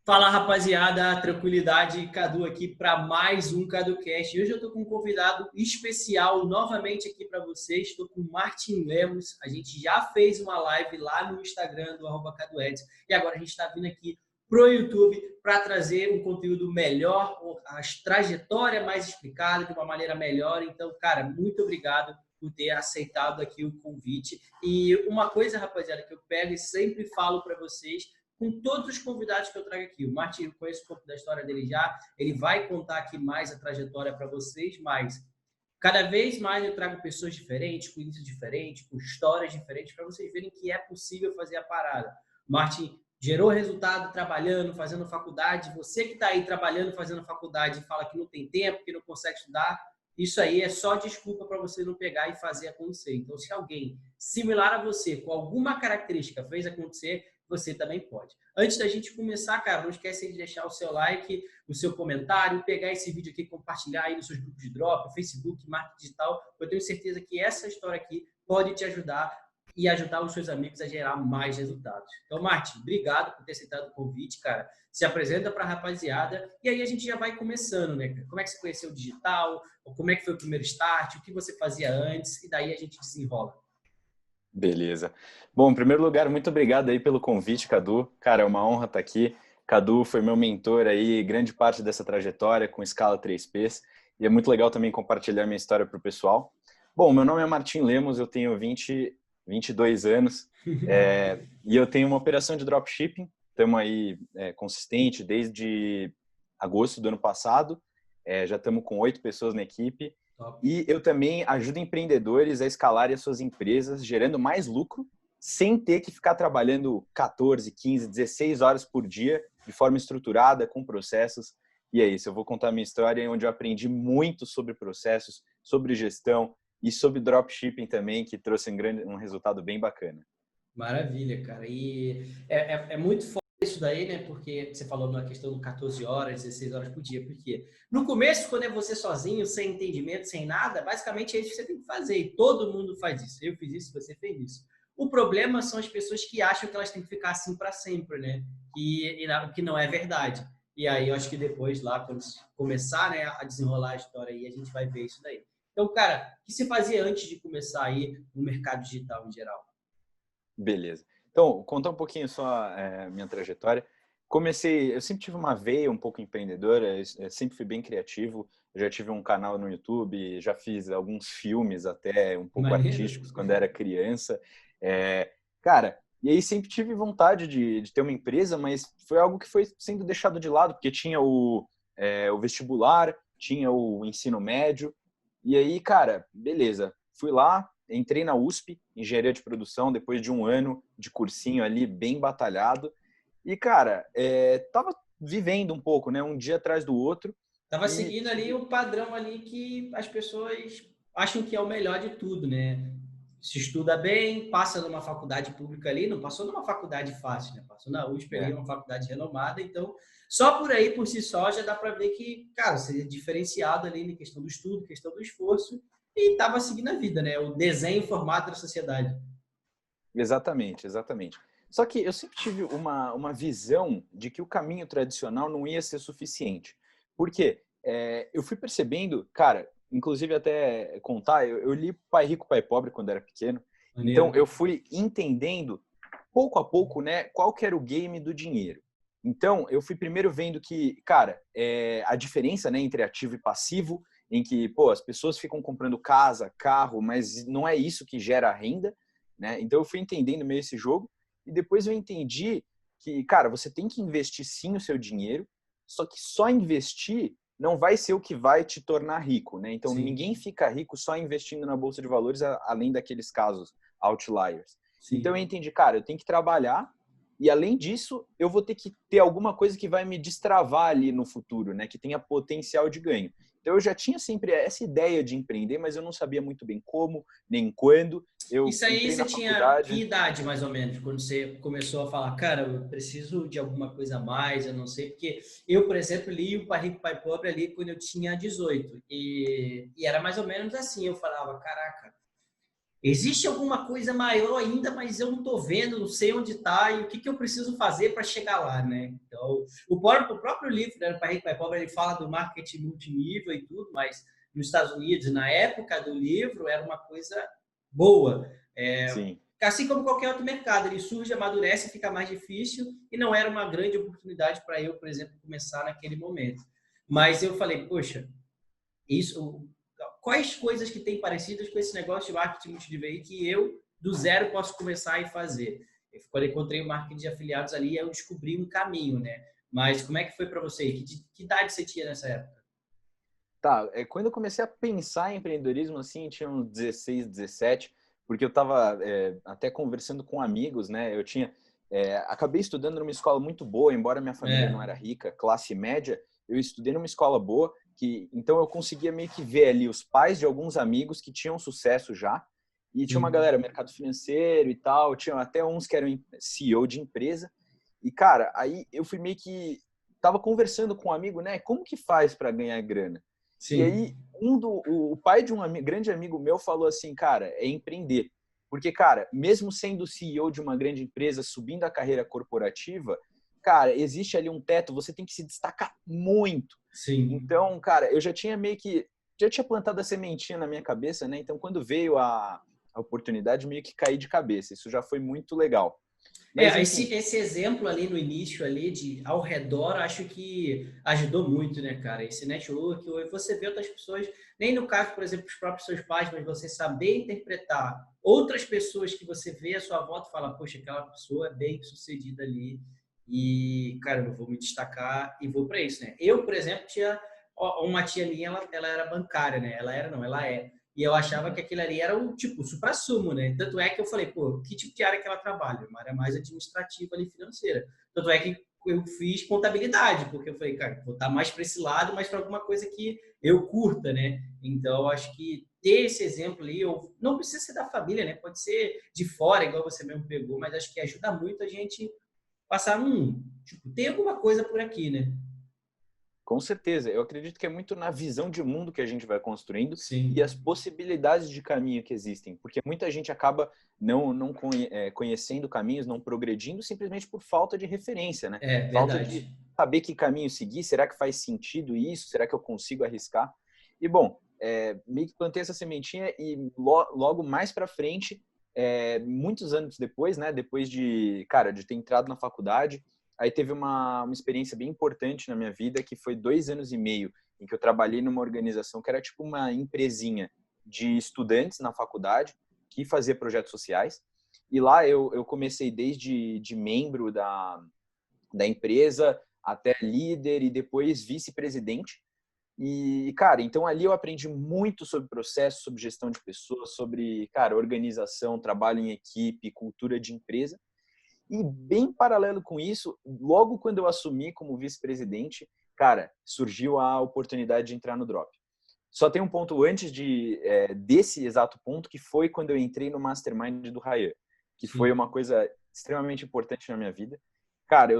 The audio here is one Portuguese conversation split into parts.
Fala, rapaziada, tranquilidade, Cadu aqui para mais um CaduCast. Hoje eu estou com um convidado especial novamente aqui para vocês. Estou com o Martin Lemos. A gente já fez uma live lá no Instagram do @CaduEds e agora a gente está vindo aqui pro YouTube para trazer um conteúdo melhor, a trajetória mais explicada de uma maneira melhor. Então, cara, muito obrigado por ter aceitado aqui o convite. E uma coisa, rapaziada, que eu pego e sempre falo para vocês com todos os convidados que eu trago aqui. O Martin, eu conheço um pouco da história dele já, ele vai contar aqui mais a trajetória para vocês, mas cada vez mais eu trago pessoas diferentes, com inícios diferentes, com histórias diferentes, para vocês verem que é possível fazer a parada. O Martin gerou resultado trabalhando, fazendo faculdade. Você que está aí trabalhando, fazendo faculdade e fala que não tem tempo, que não consegue estudar, isso aí é só desculpa para você não pegar e fazer acontecer. Então, se alguém similar a você, com alguma característica, fez acontecer, você também pode. Antes da gente começar, cara, não esquece de deixar o seu like, o seu comentário, pegar esse vídeo aqui e compartilhar aí nos seus grupos de drop, Facebook, marketing digital. Eu tenho certeza que essa história aqui pode te ajudar e ajudar os seus amigos a gerar mais resultados. Então, Martin, obrigado por ter aceitado o convite, cara. Se apresenta para a rapaziada e aí a gente já vai começando, né? Como é que você conheceu o digital? Como é que foi o primeiro start? O que você fazia antes? E daí a gente desenrola. Beleza. Bom, em primeiro lugar, muito obrigado aí pelo convite, Cadu. Cara, é uma honra estar aqui. Cadu foi meu mentor aí, grande parte dessa trajetória com escala 3Ps. E é muito legal também compartilhar minha história para o pessoal. Bom, meu nome é Martin Lemos, eu tenho 22 anos e eu tenho uma operação de dropshipping. Estamos aí consistente desde agosto do ano passado. Já estamos com 8 pessoas na equipe. Top. E eu também ajudo empreendedores a escalarem as suas empresas, gerando mais lucro, sem ter que ficar trabalhando 14, 15, 16 horas por dia, de forma estruturada, com processos. E é isso, eu vou contar a minha história, onde eu aprendi muito sobre processos, sobre gestão e sobre dropshipping também, que trouxe um resultado bem bacana. Maravilha, cara. E é muito foda isso daí, né? Porque você falou na questão do 14 horas, 16 horas por dia. Porque no começo, quando é você sozinho, sem entendimento, sem nada, basicamente é isso que você tem que fazer. E todo mundo faz isso. Eu fiz isso, você fez isso. O problema são as pessoas que acham que elas têm que ficar assim para sempre, né? Que não é verdade. E aí eu acho que depois, lá, quando começar, né, a desenrolar a história aí, a gente vai ver isso daí. Então, cara, o que você fazia antes de começar aí no mercado digital em geral? Beleza. Então, contar um pouquinho só minha trajetória. Eu sempre tive uma veia um pouco empreendedora, eu sempre fui bem criativo. Eu já tive um canal no YouTube, já fiz alguns filmes até um pouco Maneiro. artísticos quando era criança. Cara, e aí sempre tive vontade de ter uma empresa, mas foi algo que foi sendo deixado de lado, porque tinha o vestibular, tinha o ensino médio. E aí, cara, beleza. Fui lá, entrei na USP, engenharia de produção, depois de um ano de cursinho ali, bem batalhado. E, cara, tava vivendo um pouco, né? Um dia atrás do outro. Tava E seguindo ali o padrão ali que as pessoas acham que é o melhor de tudo, né? Se estuda bem, passa numa faculdade pública ali, não passou numa faculdade fácil, né? Passou na USP ali, uma faculdade renomada, então só por aí, por si só, já dá para ver que, cara, seria diferenciado ali na questão do estudo, questão do esforço, e tava seguindo a vida, né? O desenho formato da sociedade. exatamente, exatamente. Só que eu sempre tive uma visão de que o caminho tradicional não ia ser suficiente. Por quê? Eu fui percebendo, cara, inclusive até contar, eu li Pai Rico, Pai Pobre quando era pequeno, então Maneiro. eu fui entendendo pouco a pouco, né, qual que era o game do dinheiro. Então, eu fui primeiro vendo que, cara, a diferença, né, entre ativo e passivo, em que, pô, as pessoas ficam comprando casa, carro, mas não é isso que gera renda, né? Então, eu fui entendendo meio esse jogo e depois eu entendi que, cara, você tem que investir sim o seu dinheiro, só que só investir não vai ser o que vai te tornar rico, né? Então, Sim, ninguém fica rico só investindo na bolsa de valores, além daqueles casos outliers. Então, sim. eu entendi, cara, eu tenho que trabalhar e, além disso, eu vou ter que ter alguma coisa que vai me destravar ali no futuro, né? Que tenha potencial de ganho. Então, eu já tinha sempre essa ideia de empreender, mas eu não sabia muito bem como, nem quando. Eu Isso aí entrei você na tinha que faculdade. idade, mais ou menos, quando você começou a falar, cara, eu preciso de alguma coisa a mais, eu não sei, porque eu, por exemplo, li o Pai Rico, Pai Pobre ali quando eu tinha 18, e era mais ou menos assim, eu falava, caraca, existe alguma coisa maior ainda, mas eu não estou vendo, não sei onde está e o que eu preciso fazer para chegar lá, né? Então, o próprio livro, né, Pai Rico, Pai Pobre, ele fala do marketing multinível e tudo, mas nos Estados Unidos, na época do livro, era uma coisa boa. Sim. Assim como qualquer outro mercado, ele surge, amadurece, fica mais difícil e não era uma grande oportunidade para eu, por exemplo, começar naquele momento. Mas eu falei, poxa, isso, quais coisas que têm parecidas com esse negócio de marketing multinível aí que eu, do zero, posso começar e fazer? Quando eu encontrei o marketing de afiliados ali, eu descobri um caminho, né? Mas como é que foi para você? Que idade você tinha nessa época? Tá, quando eu comecei a pensar em empreendedorismo, assim, eu tinha uns 16, 17, porque eu estava até conversando com amigos, né? Eu tinha, acabei estudando numa escola muito boa, embora minha família não É. era rica, classe média, eu estudei numa escola boa, que então eu conseguia meio que ver ali os pais de alguns amigos que tinham sucesso já, e tinha uma Sim. galera, mercado financeiro e tal, tinha até uns que eram CEO de empresa, e cara, aí eu fui meio que, tava conversando com um amigo, né? Como que faz para ganhar grana? E Sim. aí, o pai de um grande amigo meu falou assim, cara, é empreender. Porque, cara, mesmo sendo CEO de uma grande empresa, subindo a carreira corporativa, cara, existe ali um teto, você tem que se destacar muito. Sim. Então, cara, eu já tinha meio que, já tinha plantado a sementinha na minha cabeça, né? Então, quando veio a oportunidade, meio que caí de cabeça. Isso já foi muito legal. Mas, enfim, Esse exemplo ali no início ali de ao redor, acho que ajudou muito, né, cara? Esse network, hoje você vê outras pessoas, nem no caso, por exemplo, os próprios seus pais, mas você saber interpretar outras pessoas que você vê à sua volta e fala, poxa, aquela pessoa é bem sucedida ali e, cara, eu vou me destacar e vou para isso, né? Eu, por exemplo, tinha uma tia minha, ela era bancária, né? Ela era, não, ela é. E eu achava que aquilo ali era o tipo, o supra-sumo, né? Tanto é que eu falei, pô, que tipo de área que ela trabalha? Uma área mais administrativa ali, financeira. Tanto é que eu fiz contabilidade, porque eu falei, cara, vou estar mais para esse lado, mas para alguma coisa que eu curta, né? Então, eu acho que ter esse exemplo ali, ou não precisa ser da família, né? Pode ser de fora, igual você mesmo pegou, mas acho que ajuda muito a gente passar tipo, tem alguma coisa por aqui, né? com certeza, eu acredito que é muito na visão de mundo que a gente vai construindo e Sim, as possibilidades de caminho que existem, porque muita gente acaba não conhecendo caminhos, não progredindo simplesmente por falta de referência, né? é Falta de verdade. saber que caminho seguir, será que faz sentido isso? Será que eu consigo arriscar? E bom, meio que plantei essa sementinha e logo mais para frente, muitos anos depois, né? Depois de, cara, de ter entrado na faculdade, aí teve uma experiência bem importante na minha vida, que foi 2 anos e meio, em que eu trabalhei numa organização que era tipo uma empresinha de estudantes na faculdade, que fazia projetos sociais. E lá eu comecei desde de membro da empresa até líder e depois vice-presidente. E, cara, então ali eu aprendi muito sobre processo, sobre gestão de pessoas, sobre, cara, organização, trabalho em equipe, cultura de empresa. E bem paralelo com isso, logo quando eu assumi como vice-presidente, cara, surgiu a oportunidade de entrar no Drop. Só tem um ponto antes desse exato ponto, que foi quando eu entrei no Mastermind do Ryan, que foi Sim. uma coisa extremamente importante na minha vida. Cara,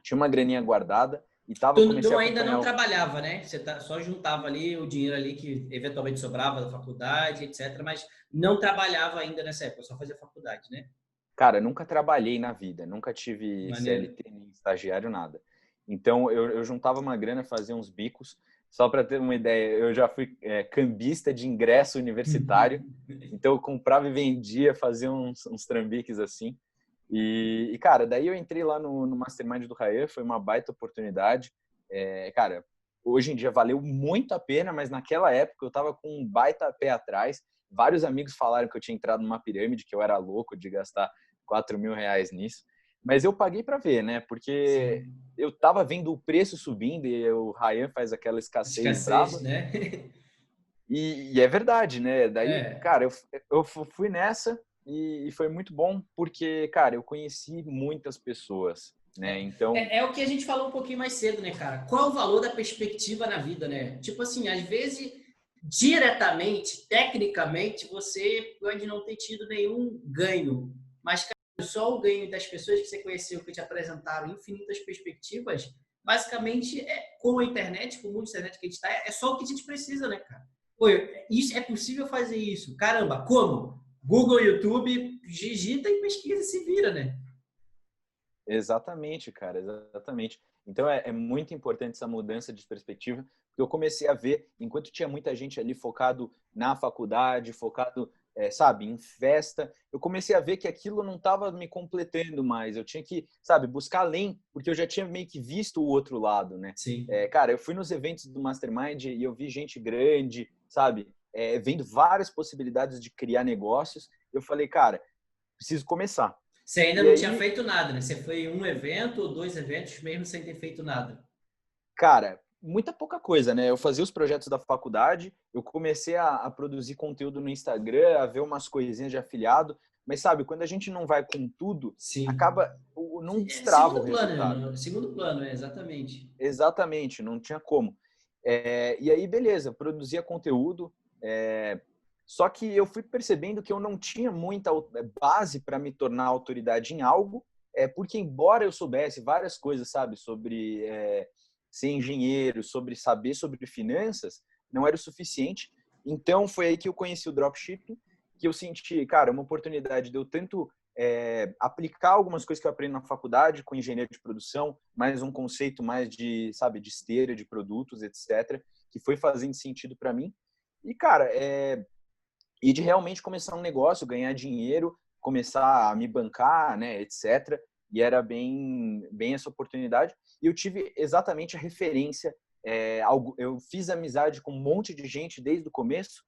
tinha uma graninha guardada e comecei a Ainda não acompanhar. trabalhava, né? Você só juntava ali o dinheiro ali que eventualmente sobrava da faculdade, etc. Mas não trabalhava ainda nessa época, só fazia faculdade, né? Cara, nunca trabalhei na vida, nunca tive Maneiro. CLT nem estagiário, nada. Então, eu juntava uma grana, fazia uns bicos. Só para ter uma ideia, eu já fui cambista de ingresso universitário. Então, eu comprava e vendia, fazia uns trambiques assim. Cara, daí eu entrei lá no Mastermind do Rayan, foi uma baita oportunidade. Cara, hoje em dia valeu muito a pena, mas naquela época eu tava com um baita pé atrás. Vários amigos falaram que eu tinha entrado numa pirâmide, que eu era louco de gastar R$ 4.000 nisso. Mas eu paguei para ver, né? Porque Sim. eu tava vendo o preço subindo e o Rayan faz aquela escassez Escassez, braba. né? E é verdade, né? Daí, É. cara, eu fui nessa e foi muito bom porque, cara, eu conheci muitas pessoas, né? Então, É o que a gente falou um pouquinho mais cedo, né, cara? Qual o valor da perspectiva na vida, né? Tipo assim, às vezes, diretamente, tecnicamente, você pode não ter tido nenhum ganho, mas, cara, só o ganho das pessoas que você conheceu, que te apresentaram infinitas perspectivas, basicamente, com a internet, com o mundo da internet que a gente está, é só o que a gente precisa, né, cara? Pô, isso, é possível fazer isso. Caramba, como? Google, YouTube, digita e pesquisa e se vira, né? Exatamente, cara, exatamente. Então é muito importante essa mudança de perspectiva, porque eu comecei a ver, enquanto tinha muita gente ali focado na faculdade, focado, sabe, em festa, eu comecei a ver que aquilo não estava me completando mais. Eu tinha que, sabe, buscar além, porque eu já tinha meio que visto o outro lado, né? Sim. Cara, eu fui nos eventos do Mastermind e eu vi gente grande, sabe, vendo várias possibilidades de criar negócios. Eu falei, cara, preciso começar. Você ainda E não tinha aí, feito nada, né? Você foi em um evento ou dois eventos mesmo sem ter feito nada. cara, muita pouca coisa, né? Eu fazia os projetos da faculdade, eu comecei a produzir conteúdo no Instagram, a ver umas coisinhas de afiliado, mas sabe, quando a gente não vai com tudo, Sim. acaba, não É destrava o segundo plano, resultado. né? Segundo plano, exatamente. Exatamente, não tinha como. E aí, beleza, produzia conteúdo, só que eu fui percebendo que eu não tinha muita base para me tornar autoridade em algo, porque embora eu soubesse várias coisas, sabe, sobre ser engenheiro, sobre saber sobre finanças, não era o suficiente. Então foi aí que eu conheci o dropshipping, que eu senti, cara, uma oportunidade de eu tanto aplicar algumas coisas que eu aprendi na faculdade com engenharia de produção, mais um conceito mais de, sabe, de esteira, de produtos, etc., que foi fazendo sentido para mim. E, cara, e de realmente começar um negócio, ganhar dinheiro, começar a me bancar, né, etc. E era bem essa oportunidade. E eu tive exatamente a referência. Eu fiz amizade com um monte de gente desde o começo,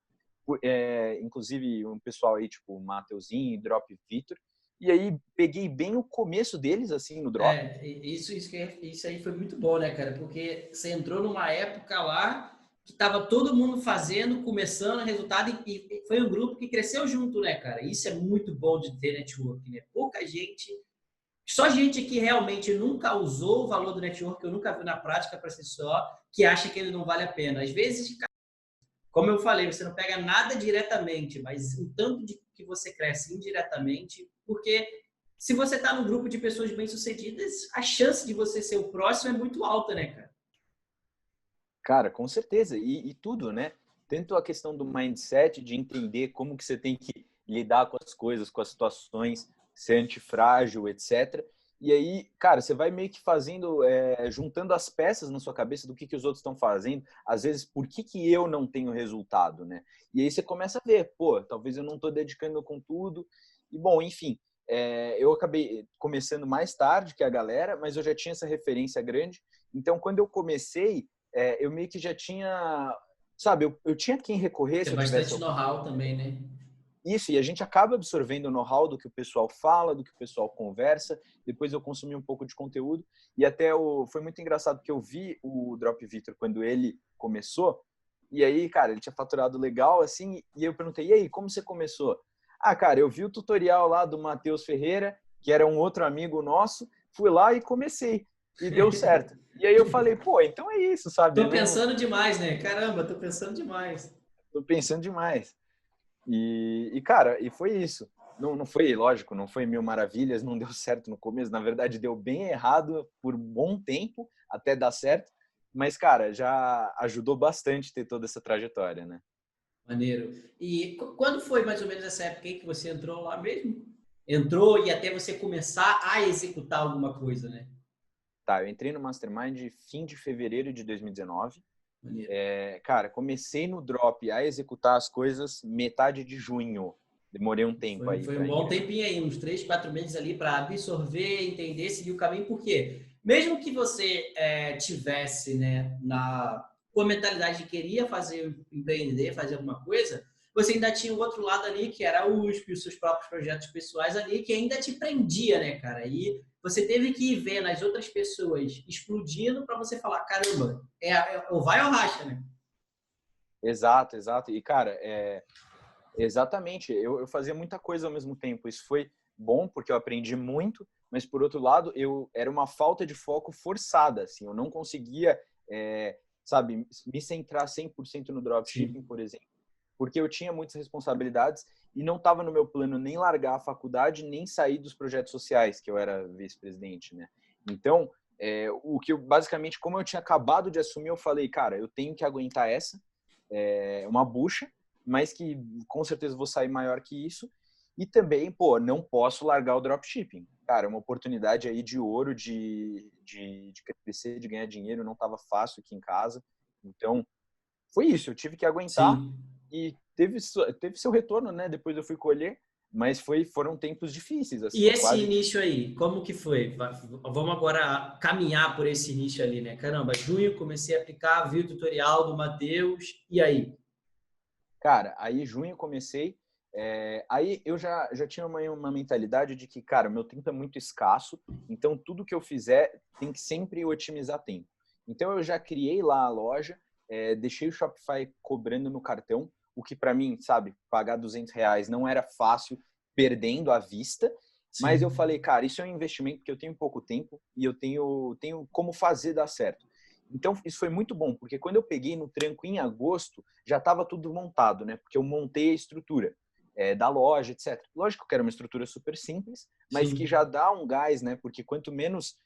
inclusive um pessoal aí, tipo Mateuzinho, Drop Vitor. E aí peguei bem o começo deles, assim, no Drop. Isso aí foi muito bom, né, cara? Porque você entrou numa época lá que tava todo mundo fazendo, começando, resultado, e foi um grupo que cresceu junto, né, cara? Isso é muito bom de ter network, né? Pouca gente, só gente que realmente nunca usou o valor do network, eu nunca vi na prática para si só, que acha que ele não vale a pena. Às vezes, como eu falei, você não pega nada diretamente, mas o tanto de que você cresce indiretamente, porque se você está num grupo de pessoas bem-sucedidas, a chance de você ser o próximo é muito alta, né, cara? Cara, com certeza. E tudo, né? Tanto a questão do mindset, de entender como que você tem que lidar com as coisas, com as situações, ser antifrágil, etc. E aí, cara, você vai meio que fazendo, juntando as peças na sua cabeça do que os outros estão fazendo. Às vezes, por que eu não tenho resultado, né? E aí você começa a ver, pô, talvez eu não estou dedicando com tudo. E, bom, enfim, eu acabei começando mais tarde que a galera, mas eu já tinha essa referência grande. Então, quando eu comecei, eu meio que já tinha, sabe, eu tinha quem recorrer Tem se eu tivesse bastante algum know-how também, né? isso, e a gente acaba absorvendo o know-how do que o pessoal fala, do que o pessoal conversa. Depois eu consumi um pouco de conteúdo e foi muito engraçado que eu vi o Drop Victor quando ele começou. E aí, cara, ele tinha faturado legal assim, e eu perguntei: "E aí, como você começou?" "Ah, cara, eu vi o tutorial lá do Matheus Ferreira, que era um outro amigo nosso, fui lá e comecei e deu certo." E aí eu falei: "Pô, então é isso, sabe? Tô Não pensando demais, né? Caramba, tô pensando demais. tô pensando demais." Cara, e foi isso. Não foi, lógico, não foi mil maravilhas, não deu certo no começo. Na verdade, deu bem errado por um bom tempo até dar certo. Mas, cara, já ajudou bastante ter toda essa trajetória, né? Maneiro. E quando foi mais ou menos essa época aí que você entrou lá mesmo? Entrou e até você começar a executar alguma coisa, né? Tá, eu entrei no Mastermind fim de fevereiro de 2019. Maneiro. Cara, comecei no Drop a executar as coisas metade de junho. Demorei um tempo aí Foi um para bom engrenar. tempinho aí, uns 3, 4 meses ali para absorver, entender, seguir o caminho, porque mesmo que você tivesse, né, com a mentalidade de queria fazer, empreender, fazer alguma coisa, você ainda tinha o outro lado ali, que era a USP, os seus próprios projetos pessoais ali, que ainda te prendia, né, cara? E você teve que ir vendo as outras pessoas explodindo para você falar, caramba, ou vai ou racha, né? Exato, exato. E, cara, exatamente, eu fazia muita coisa ao mesmo tempo. Isso foi bom porque eu aprendi muito, mas por outro lado, eu era uma falta de foco forçada, assim, eu não conseguia, sabe, me centrar 100% no dropshipping, Sim. por exemplo, porque eu tinha muitas responsabilidades e não estava no meu plano nem largar a faculdade, nem sair dos projetos sociais, que eu era vice-presidente, né? Então, o que eu, basicamente, como eu tinha acabado de assumir, eu falei, cara, eu tenho que aguentar essa, uma bucha, mas que com certeza vou sair maior que isso. E também, pô, não posso largar o dropshipping. Cara, é uma oportunidade aí de ouro, de crescer, de ganhar dinheiro, não estava fácil aqui em casa. Então, foi isso, eu tive que aguentar Sim. e teve seu retorno, né? Depois eu fui colher, mas foram tempos difíceis, E assim, esse quase. início aí, como que foi? Vamos agora caminhar por esse início ali, né? Caramba, junho comecei a aplicar, vi o tutorial do Matheus, e aí? Cara, aí junho comecei, aí eu já tinha uma mentalidade de que, cara, meu tempo é muito escasso, então tudo que eu fizer tem que sempre otimizar tempo. Então eu já criei lá a loja, deixei o Shopify cobrando no cartão, o que para mim, sabe, pagar R$ 200 não era fácil, perdendo à vista, mas eu Sim. falei, cara, isso é um investimento porque eu tenho pouco tempo e eu tenho como fazer dar certo. Então, isso foi muito bom, porque quando eu peguei no tranco em agosto, já estava tudo montado, né? Porque eu montei a estrutura da loja, etc. Lógico que era uma estrutura super simples, mas que Sim. já dá um gás, né? Porque quanto menos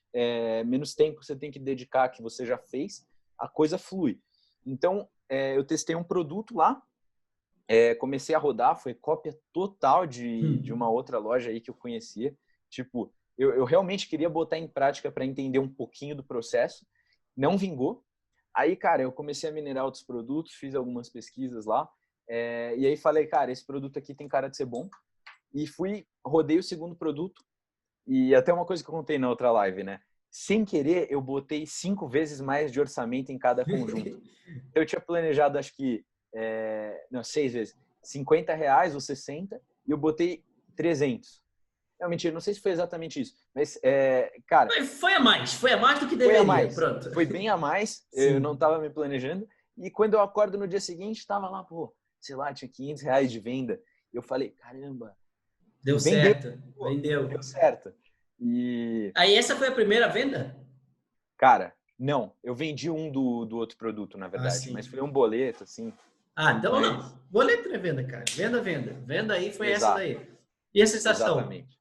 tempo você tem que dedicar que você já fez, a coisa flui. Então, eu testei um produto lá, comecei a rodar, foi cópia total de uma outra loja aí que eu conhecia. Tipo, eu realmente queria botar em prática para entender um pouquinho do processo. Não vingou. Aí, cara, eu comecei a minerar outros produtos, fiz algumas pesquisas lá. E aí falei, cara, esse produto aqui tem cara de ser bom. E rodei o segundo produto. E até uma coisa que eu contei na outra live, né? Sem querer, eu botei 5 vezes mais de orçamento em cada conjunto. Eu tinha planejado, acho que, não, 6 vezes, R$ 50 ou 60, e eu botei 300. Não, mentira, não sei se foi exatamente isso, mas, cara, Foi a mais do que foi a deveria, mais, pronto. foi bem a mais, eu não Sim, estava me planejando, e quando eu acordo no dia seguinte, estava lá, pô, sei lá, tinha R$ 500 de venda, eu falei, caramba, deu vendeu, certo, pô, vendeu. deu certo. E, Aí essa foi a primeira venda? cara, não, eu vendi um do outro produto, na Ah, verdade, mas sim. foi um boleto, assim, Ah, então mas, não. Boleto não é venda, cara. Venda, venda. Venda aí foi essa exato, daí. E a sensação? exatamente.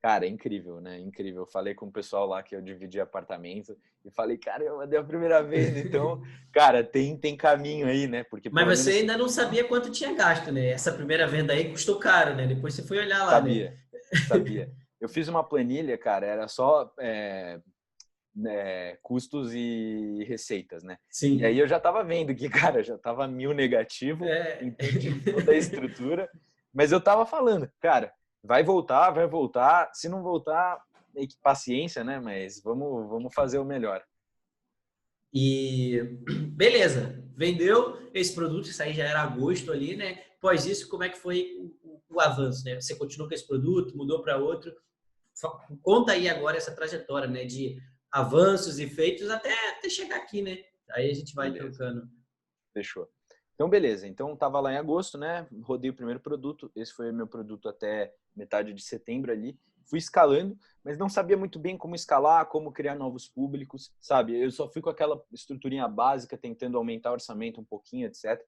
Cara, é incrível, né? Incrível. Eu falei com o pessoal lá que eu dividi apartamento e falei, cara, eu mandei a primeira vez, então, cara, tem caminho aí, né? Porque Mas pelo você menos ainda não sabia quanto tinha gasto, né? Essa primeira venda aí custou caro, né? Depois você foi olhar lá, né? sabia, sabia. Eu fiz uma planilha, cara, era só custos e receitas, né? E aí Sim. eu já tava vendo que, cara, já tava 1.000 negativo É... em torno de toda a estrutura, mas eu tava falando, cara, vai voltar, se não voltar, meio que paciência, né? Mas vamos fazer o melhor. E beleza, vendeu esse produto, isso aí já era agosto ali, né? Após isso, como é que foi o avanço, né? Você continuou com esse produto, mudou para outro? Conta aí agora essa trajetória, né? De avanços e feitos até chegar aqui, né? Aí a gente vai Beleza. trocando. Fechou. Então, beleza. Então, estava lá em agosto, né? Rodei o primeiro produto. Esse foi o meu produto até metade de setembro ali. Fui escalando, mas não sabia muito bem como escalar, como criar novos públicos, sabe? Eu só fui com aquela estruturinha básica, tentando aumentar o orçamento um pouquinho, etc.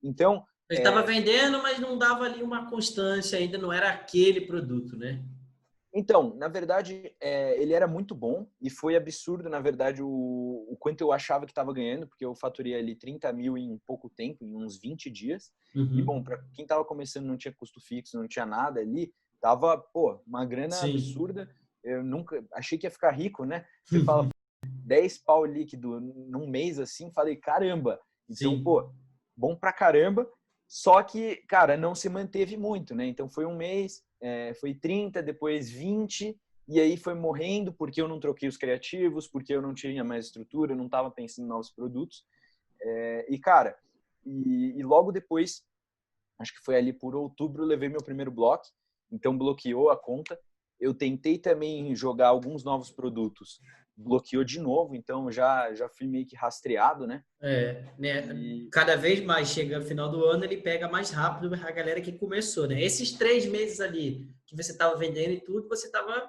Então, Ele estava vendendo, mas não dava ali uma constância, ainda não era aquele produto, né? Na verdade, ele era muito bom e foi absurdo, na verdade, o quanto eu achava que estava ganhando, porque eu faturei ali 30 mil em pouco tempo, em uns 20 dias. E, bom, Uhum. para quem estava começando, não tinha custo fixo, não tinha nada ali, tava, pô, uma grana Sim. absurda. Eu nunca achei que ia ficar rico, né? Você fala 10 pau líquido num mês assim, falei, caramba. Então, Sim. pô, bom pra caramba. Só que, cara, não se manteve muito, né? Então foi um mês, foi 30, depois 20, e aí foi morrendo porque eu não troquei os criativos, porque eu não tinha mais estrutura, eu não estava pensando em novos produtos. Cara, e logo depois, acho que foi ali por outubro, eu levei meu primeiro bloco, então bloqueou a conta. Eu tentei também jogar alguns novos produtos, bloqueou de novo, então já fui meio que rastreado, né? Né? E Cada vez mais chega no final do ano, ele pega mais rápido a galera que começou, né? Esses 3 meses ali que você estava vendendo e tudo, você estava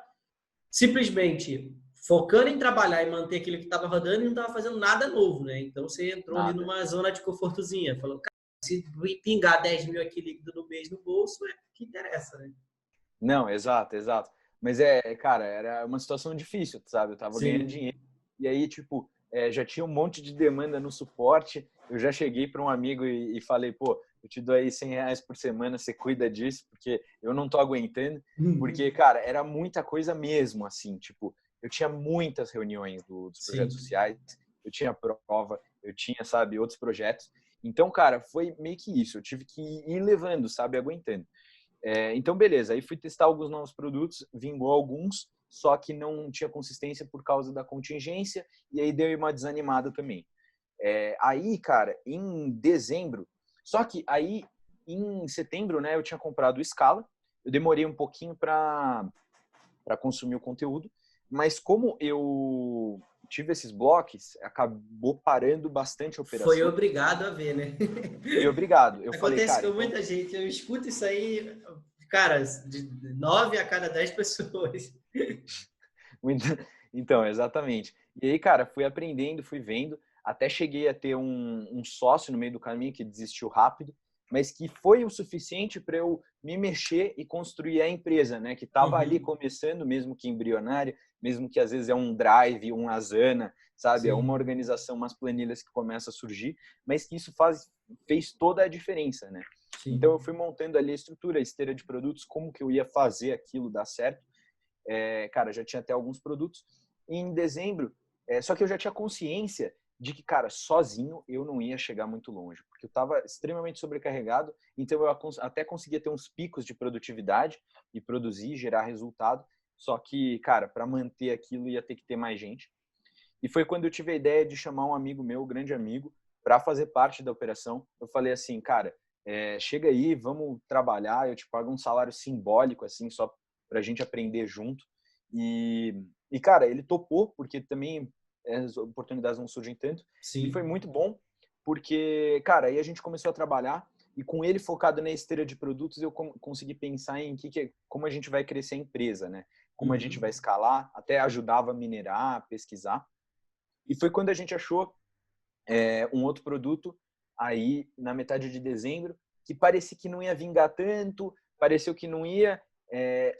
simplesmente focando em trabalhar e manter aquilo que estava rodando e não estava fazendo nada novo, né? Então você entrou ali nada. numa zona de confortozinha, falou, cara, se pingar 10 mil aqui líquido no mês no bolso, é o que interessa, né? Não, exato, exato. Mas cara, era uma situação difícil, sabe? Eu tava ganhando Sim, dinheiro. E aí, tipo, já tinha um monte de demanda no suporte. Eu já cheguei para um amigo e falei, pô, eu te dou aí R$ 100 por semana, você cuida disso, porque eu não tô aguentando. Porque, cara, era muita coisa mesmo, assim, tipo, eu tinha muitas reuniões dos projetos Sim. sociais, eu tinha prova, eu tinha, sabe, outros projetos. Então, cara, foi meio que isso. Eu tive que ir levando, sabe, aguentando. Então, beleza. Aí fui testar alguns novos produtos, vingou alguns, só que não tinha consistência por causa da contingência, e aí deu uma desanimada também. Aí, cara, em dezembro, só que aí em setembro, né, eu tinha comprado o Scala, eu demorei um pouquinho para consumir o conteúdo, mas como eu tive esses blocos, acabou parando bastante a Foi operação. obrigado a ver, né? Fui obrigado. Eu falei, Acontece cara, com então muita gente. Eu escuto isso aí, cara, de 9 a cada 10 pessoas. muito... Então, exatamente. E aí, cara, fui aprendendo, fui vendo, até cheguei a ter um sócio no meio do caminho que desistiu rápido, mas que foi o suficiente para eu me mexer e construir a empresa, né? Que estava ali Uhum. começando, mesmo que embrionária, mesmo que às vezes é um Drive, um Asana, sabe? É uma Sim, organização, umas planilhas que começam a surgir, mas que isso fez toda a diferença, né? Então eu sim. fui montando ali a estrutura, a esteira de produtos, como que eu ia fazer aquilo dar certo. Cara, já tinha até alguns produtos. E em dezembro, só que eu já tinha consciência de que, cara, sozinho eu não ia chegar muito longe, porque eu estava extremamente sobrecarregado, então eu até conseguia ter uns picos de produtividade e produzir, gerar resultado, só que, cara, para manter aquilo ia ter que ter mais gente. E foi quando eu tive a ideia de chamar um amigo meu, um grande amigo, para fazer parte da operação. Eu falei assim, cara, chega aí, vamos trabalhar, eu te pago um salário simbólico, assim, só para a gente aprender junto. E, cara, ele topou, porque também as oportunidades não surgem tanto. E foi Sim. muito bom, porque, cara, aí a gente começou a trabalhar e com ele focado na esteira de produtos, eu consegui pensar em como a gente vai crescer a empresa, né? Como a gente vai Uhum. escalar, até ajudava a minerar, pesquisar. E foi quando a gente achou um outro produto aí na metade de dezembro que parecia que não ia vingar tanto, pareceu que não ia,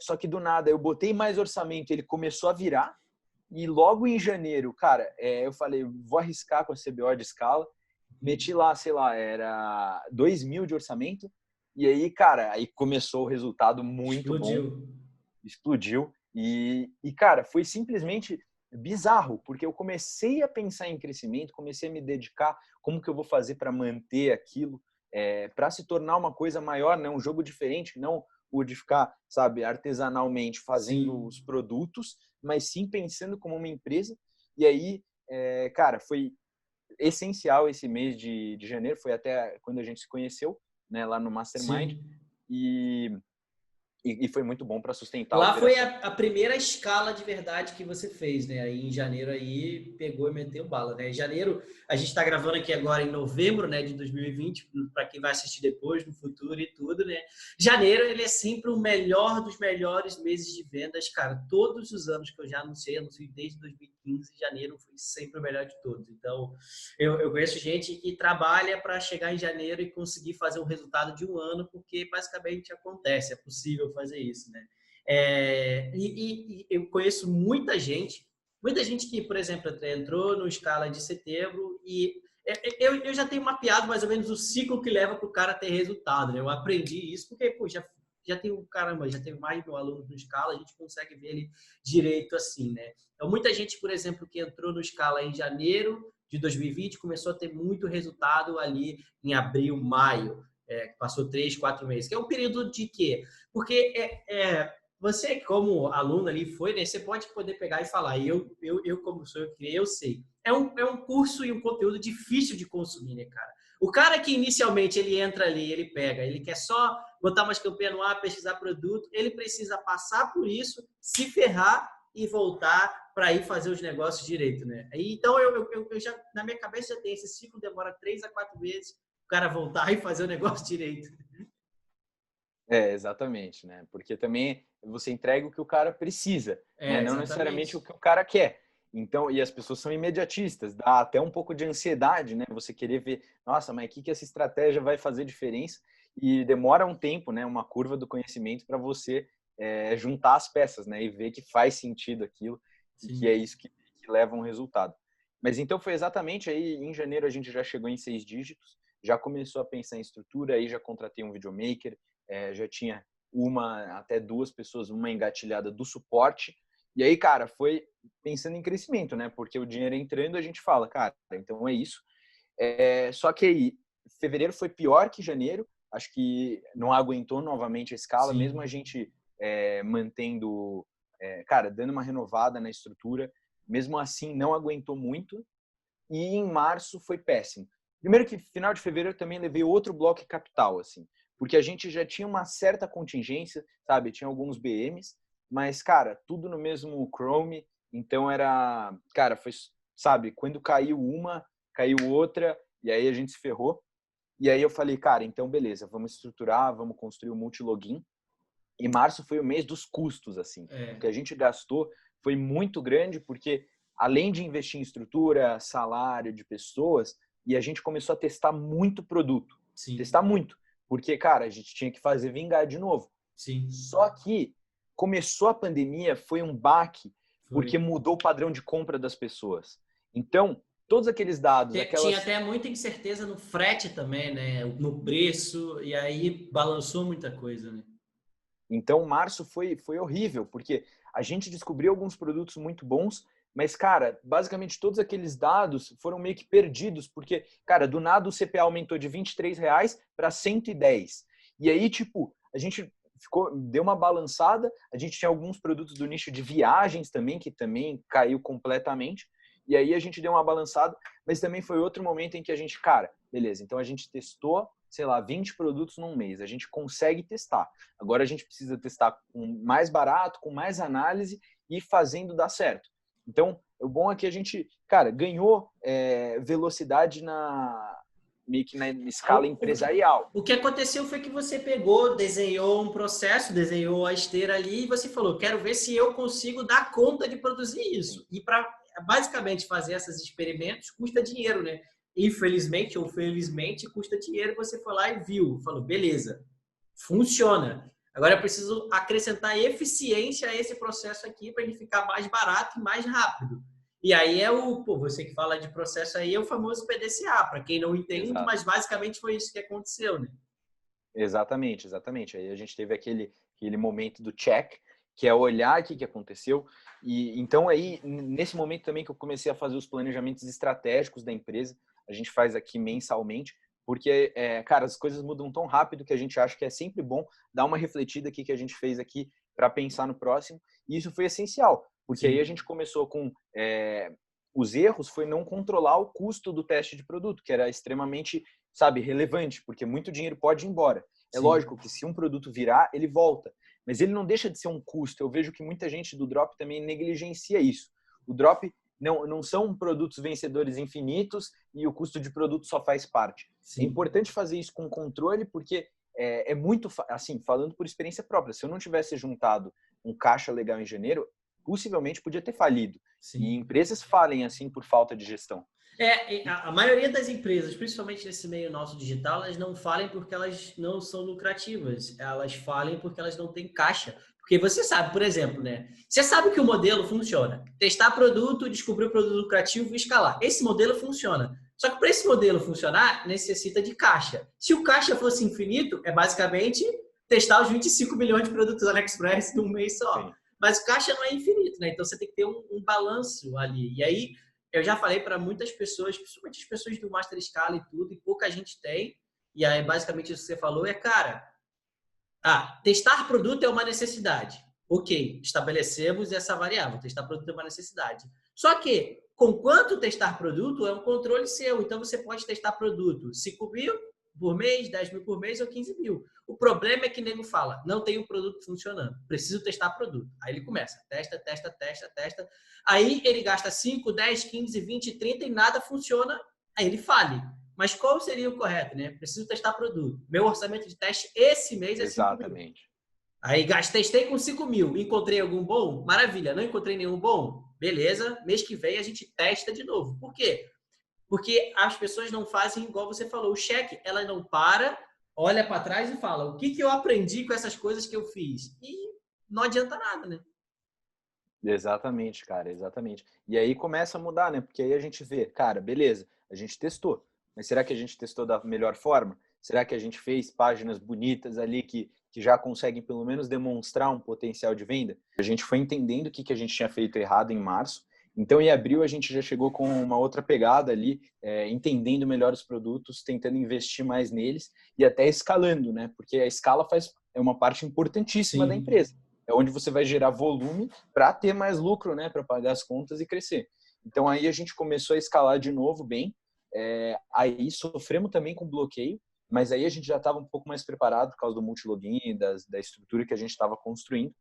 só que do nada eu botei mais orçamento, ele começou a virar e logo em janeiro, cara, eu falei, vou arriscar com a CBO de escala, meti lá, sei lá, era 2.000 de orçamento e aí, cara, aí começou o resultado muito bom, Explodiu. explodiu. Cara, foi simplesmente bizarro, porque eu comecei a pensar em crescimento, comecei a me dedicar, como que eu vou fazer para manter aquilo, para se tornar uma coisa maior, né? Um jogo diferente, não o de ficar, sabe, artesanalmente fazendo Sim. os produtos, mas sim pensando como uma empresa. E aí, cara, foi essencial esse mês de janeiro, foi até quando a gente se conheceu, né, lá no Mastermind, Sim. e, e foi muito bom para sustentar a Lá foi operação. a primeira escala de verdade que você fez, né? Aí em janeiro aí pegou e meteu bala, né? Em janeiro, a gente está gravando aqui agora em novembro, né, de 2020, para quem vai assistir depois, no futuro e tudo, né? Janeiro, ele é sempre o melhor dos melhores meses de vendas, cara. Todos os anos que eu já anunciei desde 2015, janeiro foi sempre o melhor de todos. Então, eu conheço gente que trabalha para chegar em janeiro e conseguir fazer o resultado de um ano, porque basicamente acontece, é possível fazer isso, né? E eu conheço muita gente que, por exemplo, entrou no escala de setembro e eu já tenho mapeado mais ou menos o ciclo que leva para o cara ter resultado, né? Eu aprendi isso porque, pô, já tenho, caramba, já tenho mais de 1.000 alunos no escala, a gente consegue ver ele direito assim, né? Então, muita gente, por exemplo, que entrou no escala em janeiro de 2020 começou a ter muito resultado ali em abril, maio, passou 3, 4 meses, que é um período de quê? Porque você, como aluno ali, foi, né? Você pode poder pegar e falar, eu como sou eu criei, eu sei. É um curso e um conteúdo difícil de consumir, né, cara? O cara que inicialmente ele entra ali, ele pega, ele quer só botar umas campanhas no ar, pesquisar produto, ele precisa passar por isso, se ferrar e voltar para ir fazer os negócios direito, né? Então, eu já, na minha cabeça, já tem esse ciclo, demora 3 a 4 meses, o cara voltar e fazer o negócio direito. Exatamente, né? Porque também você entrega o que o cara precisa, né? Não necessariamente o Exatamente. que o cara quer. Então, e as pessoas são imediatistas, dá até um pouco de ansiedade, né? Você querer ver, nossa, mas o que essa estratégia vai fazer diferença? E demora um tempo, né? Uma curva do conhecimento para você juntar as peças, né? E ver que faz sentido aquilo e que é Sim. isso que leva a um resultado. Mas então foi exatamente aí, em janeiro a gente já chegou em 6 dígitos, já começou a pensar em estrutura, aí já contratei um videomaker, já tinha uma até duas pessoas, uma engatilhada do suporte. E aí, cara, foi pensando em crescimento, né? Porque o dinheiro entrando, a gente fala, cara, então é isso. Só que aí, fevereiro foi pior que janeiro, acho que não aguentou novamente a escala, Sim. mesmo a gente mantendo, cara, dando uma renovada na estrutura, mesmo assim não aguentou muito, e em março foi péssimo. Primeiro que final de fevereiro eu também levei outro bloco capital, assim, porque a gente já tinha uma certa contingência, sabe? Tinha alguns BMs, mas, cara, tudo no mesmo Chrome, então era, cara, foi, sabe, quando caiu uma, caiu outra, e aí a gente se ferrou. E aí eu falei, cara, então beleza, vamos estruturar, vamos construir o multilogin. E março foi o mês dos custos, assim. O que a gente gastou foi muito grande, porque além de investir em estrutura, salário de pessoas, e a gente começou a testar muito produto. Sim. Testar muito. Porque, cara, a gente tinha que fazer vingar de novo. Sim. Só que começou a pandemia, foi um baque, porque Foi. mudou o padrão de compra das pessoas. Então, todos aqueles dados, Tinha aquelas. até muita incerteza no frete também, né? No preço, e aí balançou muita coisa, né? Então, março foi horrível, porque a gente descobriu alguns produtos muito bons, mas, cara, basicamente todos aqueles dados foram meio que perdidos, porque, cara, do nada o CPA aumentou de R$ 23 para 110. E aí, tipo, a gente deu uma balançada, a gente tinha alguns produtos do nicho de viagens também, que também caiu completamente, e aí a gente deu uma balançada, mas também foi outro momento em que a gente, cara, beleza, então a gente testou, sei lá, 20 produtos num mês, a gente consegue testar. Agora a gente precisa testar com mais barato, com mais análise e fazendo dar certo. Então, o bom é que a gente, cara, ganhou velocidade meio que na escala empresarial. O que aconteceu foi que você pegou, desenhou um processo, desenhou a esteira ali e você falou, quero ver se eu consigo dar conta de produzir isso. Sim. E para basicamente fazer esses experimentos custa dinheiro, né? Infelizmente ou felizmente custa dinheiro. Você foi lá e viu, falou, beleza, funciona. Agora eu preciso acrescentar eficiência a esse processo aqui para ele ficar mais barato e mais rápido. E aí você que fala de processo aí, é o famoso PDCA, para quem não entende, Exato. mas basicamente foi isso que aconteceu, né? Exatamente, exatamente. Aí a gente teve aquele momento do check, que é olhar o que aconteceu. E então aí, nesse momento também que eu comecei a fazer os planejamentos estratégicos da empresa, a gente faz aqui mensalmente, porque, cara, as coisas mudam tão rápido que a gente acha que é sempre bom dar uma refletida aqui que a gente fez aqui para pensar no próximo. E isso foi essencial, porque aí a Sim. gente começou com os erros, foi não controlar o custo do teste de produto, que era extremamente, sabe, relevante, porque muito dinheiro pode ir embora. É Sim. lógico que se um produto virar, ele volta, mas ele não deixa de ser um custo. Eu vejo que muita gente do drop também negligencia isso. O drop não são produtos vencedores infinitos e o custo de produto só faz parte. É Sim. importante fazer isso com controle, porque é muito, assim, falando por experiência própria, se eu não tivesse juntado um caixa legal em janeiro, possivelmente podia ter falido. E Sim. empresas falem assim por falta de gestão. A maioria das empresas, principalmente nesse meio nosso digital, elas não falem porque elas não são lucrativas. Elas falem porque elas não têm caixa. Porque você sabe, por exemplo, né? Você sabe que o modelo funciona. Testar produto, descobrir o produto lucrativo e escalar. Esse modelo funciona. Só que para esse modelo funcionar, necessita de caixa. Se o caixa fosse infinito, é basicamente testar os 25 milhões de produtos AliExpress num mês só. Sim. Mas o caixa não é infinito, né? Então você tem que ter um balanço ali. E aí, eu já falei para muitas pessoas, principalmente as pessoas do Master Scala e tudo, e pouca gente tem. E aí, basicamente, isso que você falou cara, testar produto é uma necessidade. Ok, estabelecemos essa variável. Testar produto é uma necessidade. Só que, com quanto testar produto é um controle seu. Então, você pode testar produto 5 mil por mês, 10 mil por mês ou 15 mil. O problema é que o nego fala, não tem um produto funcionando, preciso testar produto. Aí ele começa, testa. Aí ele gasta 5, 10, 15, 20, 30 e nada funciona, aí ele fale. Mas qual seria o correto, né? Preciso testar produto. Meu orçamento de teste esse mês é 5 mil. Exatamente. Aí testei com 5 mil. Encontrei algum bom? Maravilha. Não encontrei nenhum bom? Beleza. Mês que vem a gente testa de novo. Por quê? Porque as pessoas não fazem igual você falou. O cheque, ela não para, olha para trás e fala o que eu aprendi com essas coisas que eu fiz. E não adianta nada, né? Exatamente, cara, exatamente. E aí começa a mudar, né? Porque aí a gente vê, cara, beleza, a gente testou, mas será que a gente testou da melhor forma? Será que a gente fez páginas bonitas ali que já conseguem pelo menos demonstrar um potencial de venda? A gente foi entendendo o que a gente tinha feito errado em março, então em abril a gente já chegou com uma outra pegada ali, entendendo melhor os produtos, tentando investir mais neles e até escalando, né? Porque a escala é uma parte importantíssima da Sim. empresa. É onde você vai gerar volume para ter mais lucro, né, para pagar as contas e crescer. Então aí a gente começou a escalar de novo bem, aí sofremos também com bloqueio, mas aí a gente já estava um pouco mais preparado por causa do multilogin, da estrutura que a gente estava construindo.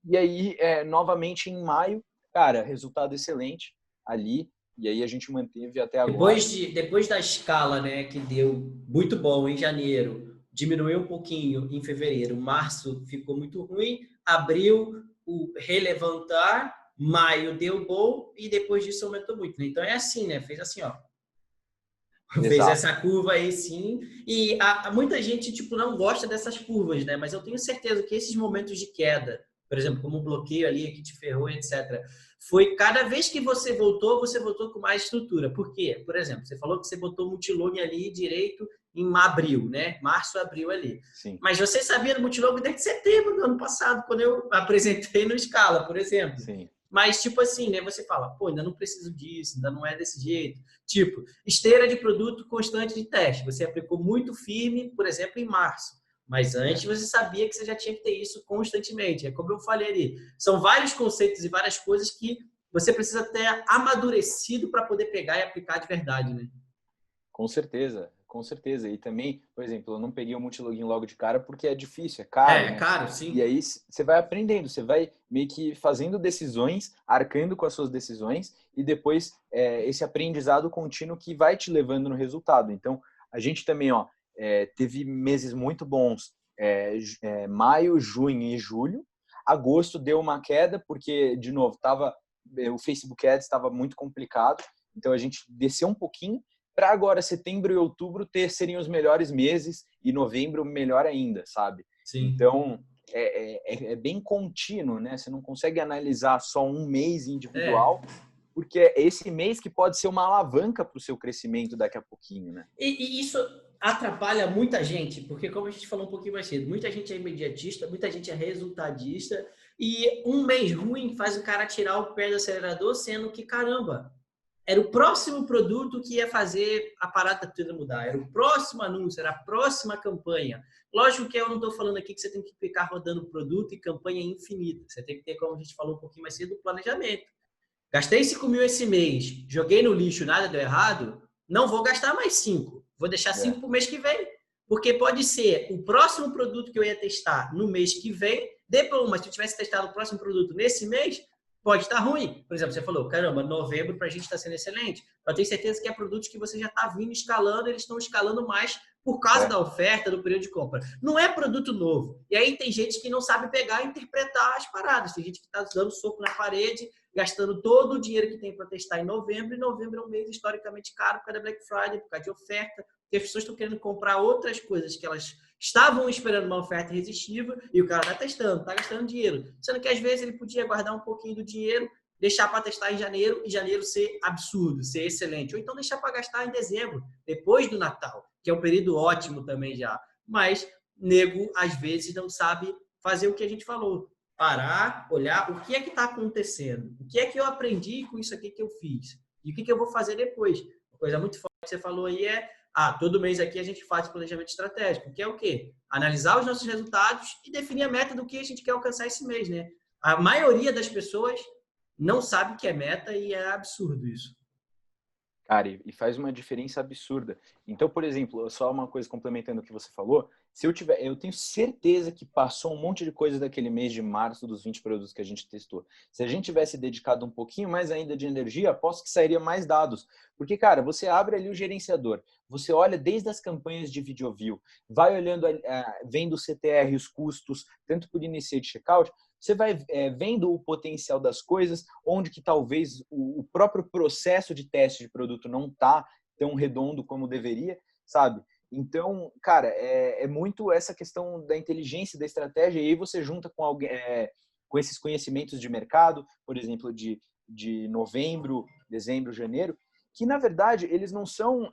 E aí, novamente em maio, cara, resultado excelente ali, e aí a gente manteve até agora. Depois da escala, né, que deu muito bom em janeiro, diminuiu um pouquinho em fevereiro, março ficou muito ruim, abril o relevantar, maio deu bom e depois disso aumentou muito, né? Então é assim, né? Fez assim, ó. Fez Exato. essa curva aí sim. E muita gente, tipo, não gosta dessas curvas, né? Mas eu tenho certeza que esses momentos de queda, por exemplo, como o bloqueio ali que te ferrou, etc., foi cada vez que você voltou com mais estrutura. Por quê? Por exemplo, você falou que você botou multilog ali direito em abril, né? Março, abril ali. Sim, Mas você sabia do multilog desde setembro do ano passado, quando eu apresentei no Scala, por exemplo. sim. Mas, tipo assim, né? Você fala, pô, ainda não preciso disso, ainda não é desse jeito. Tipo, esteira de produto constante de teste. Você aplicou muito firme, por exemplo, em março. Mas antes você sabia que você já tinha que ter isso constantemente. É como eu falei ali. São vários conceitos e várias coisas que você precisa ter amadurecido para poder pegar e aplicar de verdade, né? Com certeza, com certeza. E também, por exemplo, eu não peguei o multilogin logo de cara porque é difícil, é caro, É né? caro, E sim. aí você vai aprendendo, você vai meio que fazendo decisões, arcando com as suas decisões e depois esse aprendizado contínuo que vai te levando no resultado. Então, a gente também, ó, teve meses muito bons, maio, junho e julho. Agosto deu uma queda porque, de novo, o Facebook Ads estava muito complicado, então a gente desceu um pouquinho para agora setembro e outubro seriam os melhores meses e novembro melhor ainda, sabe? Sim. Então é bem contínuo, né? Você não consegue analisar só um mês É. individual, porque é esse mês que pode ser uma alavanca para o seu crescimento daqui a pouquinho, né? E isso atrapalha muita gente, porque como a gente falou um pouquinho mais cedo, muita gente é imediatista, muita gente é resultadista, e um mês ruim faz o cara tirar o pé do acelerador, sendo que, caramba, era o próximo produto que ia fazer a parada toda mudar, era o próximo anúncio, era a próxima campanha. Lógico que eu não estou falando aqui que você tem que ficar rodando produto e campanha infinita, você tem que ter, como a gente falou um pouquinho mais cedo, planejamento. Gastei 5 mil esse mês, joguei no lixo, nada deu errado, não vou gastar mais 5. Vou deixar 5 É, para o mês que vem. Porque pode ser o próximo produto que eu ia testar no mês que vem, depois, mas se eu tivesse testado o próximo produto nesse mês, pode estar ruim. Por exemplo, você falou, caramba, novembro para a gente está sendo excelente. Eu tenho certeza que é produtos que você já está vindo escalando, eles estão escalando mais por causa é. da oferta, do período de compra. Não é produto novo. E aí tem gente que não sabe pegar e interpretar as paradas. Tem gente que está dando soco na parede, gastando todo o dinheiro que tem para testar em novembro, e novembro é um mês historicamente caro por causa da Black Friday, por causa de oferta, porque as pessoas estão querendo comprar outras coisas que elas estavam esperando uma oferta irresistível e o cara está testando, está gastando dinheiro. Sendo que às vezes ele podia guardar um pouquinho do dinheiro, deixar para testar em janeiro e janeiro ser absurdo, ser excelente. Ou então deixar para gastar em dezembro, depois do Natal, que é um período ótimo também já. Mas nego às vezes não sabe fazer o que a gente falou, parar, olhar o que é que está acontecendo, o que é que eu aprendi com isso aqui que eu fiz e o que eu vou fazer depois. Uma coisa muito forte que você falou aí é, todo mês aqui a gente faz planejamento estratégico, que é o quê? Analisar os nossos resultados e definir a meta do que a gente quer alcançar esse mês, né? A maioria das pessoas não sabe o que é meta e é absurdo isso. Cara, e faz uma diferença absurda. Então, por exemplo, só uma coisa complementando o que você falou, se eu tenho certeza que passou um monte de coisa daquele mês de março dos 20 produtos que a gente testou. Se a gente tivesse dedicado um pouquinho mais ainda de energia, aposto que sairia mais dados. Porque, cara, você abre ali o gerenciador, você olha desde as campanhas de video view, vai olhando, vendo o CTR, os custos, tanto por iniciate checkout, você vai vendo o potencial das coisas, onde que talvez o próprio processo de teste de produto não está tão redondo como deveria, sabe? Então, cara, é muito essa questão da inteligência, da estratégia, e aí você junta com alguém, com esses conhecimentos de mercado, por exemplo, de novembro, dezembro, janeiro, que na verdade eles não são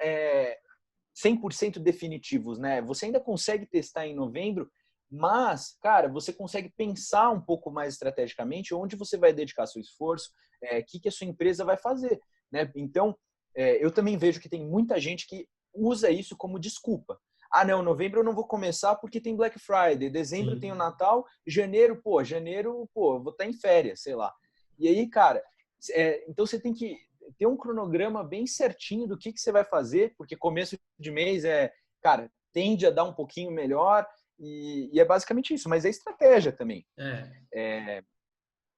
100% definitivos, né? Você ainda consegue testar em novembro, mas, cara, você consegue pensar um pouco mais estrategicamente onde você vai dedicar seu esforço, que a sua empresa vai fazer, né? Então, eu também vejo que tem muita gente que usa isso como desculpa. Ah, não, novembro eu não vou começar porque tem Black Friday, dezembro tem o Natal, janeiro, eu vou estar em férias, sei lá. E aí, cara, então você tem que ter um cronograma bem certinho do que você vai fazer, porque começo de mês cara, tende a dar um pouquinho melhor e é basicamente isso, mas é estratégia também.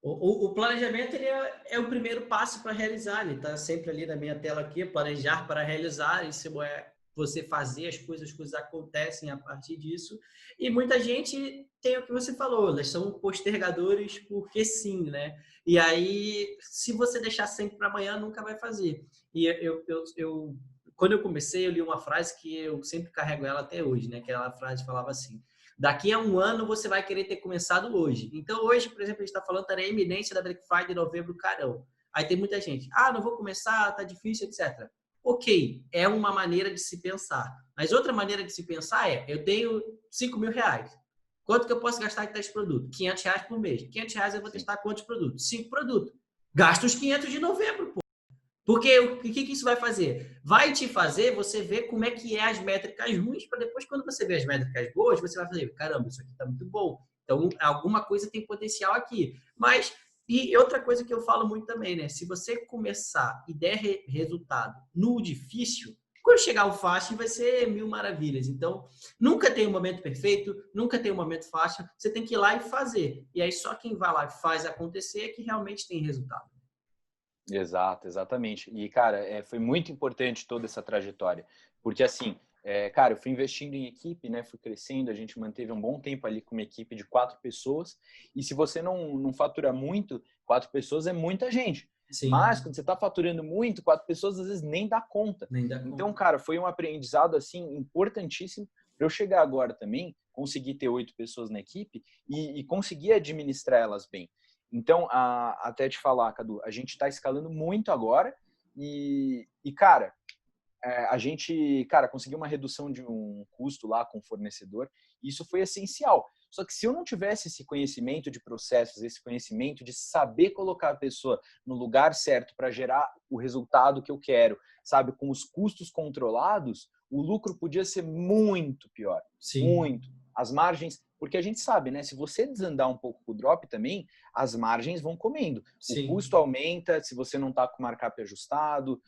O planejamento ele é o primeiro passo para realizar. Ele está sempre ali na minha tela aqui, planejar para realizar. Isso é você fazer as coisas acontecem a partir disso. E muita gente tem o que você falou, elas são postergadores porque sim, né? E aí, se você deixar sempre para amanhã, nunca vai fazer. E quando eu comecei, eu li uma frase que eu sempre carrego ela até hoje, né? Aquela frase falava assim: daqui a um ano você vai querer ter começado hoje. Então hoje, por exemplo, a gente está falando da iminência da Black Friday de novembro, carão. Aí tem muita gente, não vou começar, tá difícil, etc. Ok, é uma maneira de se pensar. Mas outra maneira de se pensar eu tenho 5 mil reais. Quanto que eu posso gastar em tais produtos? 500 reais por mês. 500 reais eu vou testar quantos produtos? 5 produtos. Gasta os 500 de novembro, pô. Porque o que isso vai fazer? Vai te fazer você ver como é que é as métricas ruins, para depois, quando você ver as métricas boas, você vai fazer, caramba, isso aqui está muito bom. Então, alguma coisa tem potencial aqui. Mas, e outra coisa que eu falo muito também, né? Se você começar e der resultado no difícil, quando chegar o fácil, vai ser mil maravilhas. Então, nunca tem um momento perfeito, nunca tem um momento fácil. Você tem que ir lá e fazer. E aí, só quem vai lá e faz acontecer é que realmente tem resultado. Exato, exatamente. E, cara, foi muito importante toda essa trajetória, porque assim, cara, eu fui investindo em equipe, né? Fui crescendo, a gente manteve um bom tempo ali com uma equipe de 4 pessoas, e se você não fatura muito, 4 pessoas é muita gente. Sim. Mas quando você está faturando muito, 4 pessoas às vezes nem dá conta. Então, cara, foi um aprendizado assim importantíssimo para eu chegar agora também, conseguir ter 8 pessoas na equipe e conseguir administrar elas bem. Então, até te falar, Cadu, a gente está escalando muito agora e cara, a gente, cara, conseguiu uma redução de um custo lá com o fornecedor e isso foi essencial. Só que se eu não tivesse esse conhecimento de processos, esse conhecimento de saber colocar a pessoa no lugar certo para gerar o resultado que eu quero, sabe, com os custos controlados, o lucro podia ser muito pior. Sim. Muito. As margens, porque a gente sabe, né? Se você desandar um pouco o drop também, as margens vão comendo. Sim. O custo aumenta se você não está com o markup ajustado,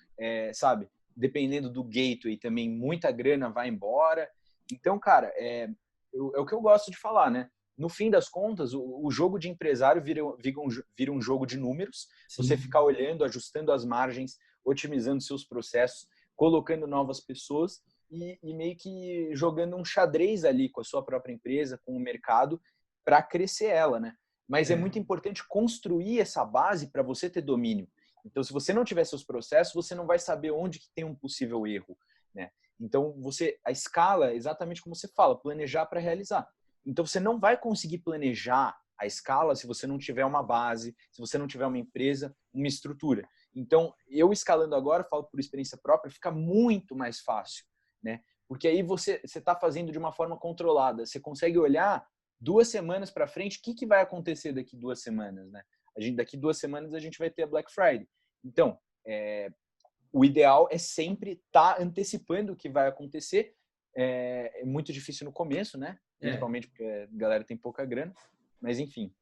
sabe? Dependendo do gateway também, muita grana vai embora. Então, cara, é o que eu gosto de falar, né? No fim das contas, o jogo de empresário vira um jogo de números. Sim. Você ficar olhando, ajustando as margens, otimizando seus processos, colocando novas pessoas e meio que jogando um xadrez ali com a sua própria empresa, com o mercado, para crescer ela, né? Mas é muito importante construir essa base para você ter domínio. Então, se você não tiver seus processos, você não vai saber onde que tem um possível erro, né? Então, a escala, exatamente como você fala, planejar para realizar. Então, você não vai conseguir planejar a escala se você não tiver uma base, se você não tiver uma empresa, uma estrutura. Então, eu escalando agora, falo por experiência própria, fica muito mais fácil, né? Porque aí você está fazendo de uma forma controlada. Você consegue olhar 2 semanas para frente, o que vai acontecer daqui 2 semanas, né? Daqui 2 semanas a gente vai ter a Black Friday. Então, o ideal é sempre estar antecipando o que vai acontecer. É muito difícil no começo, né? Principalmente porque a galera tem pouca grana. Mas, enfim.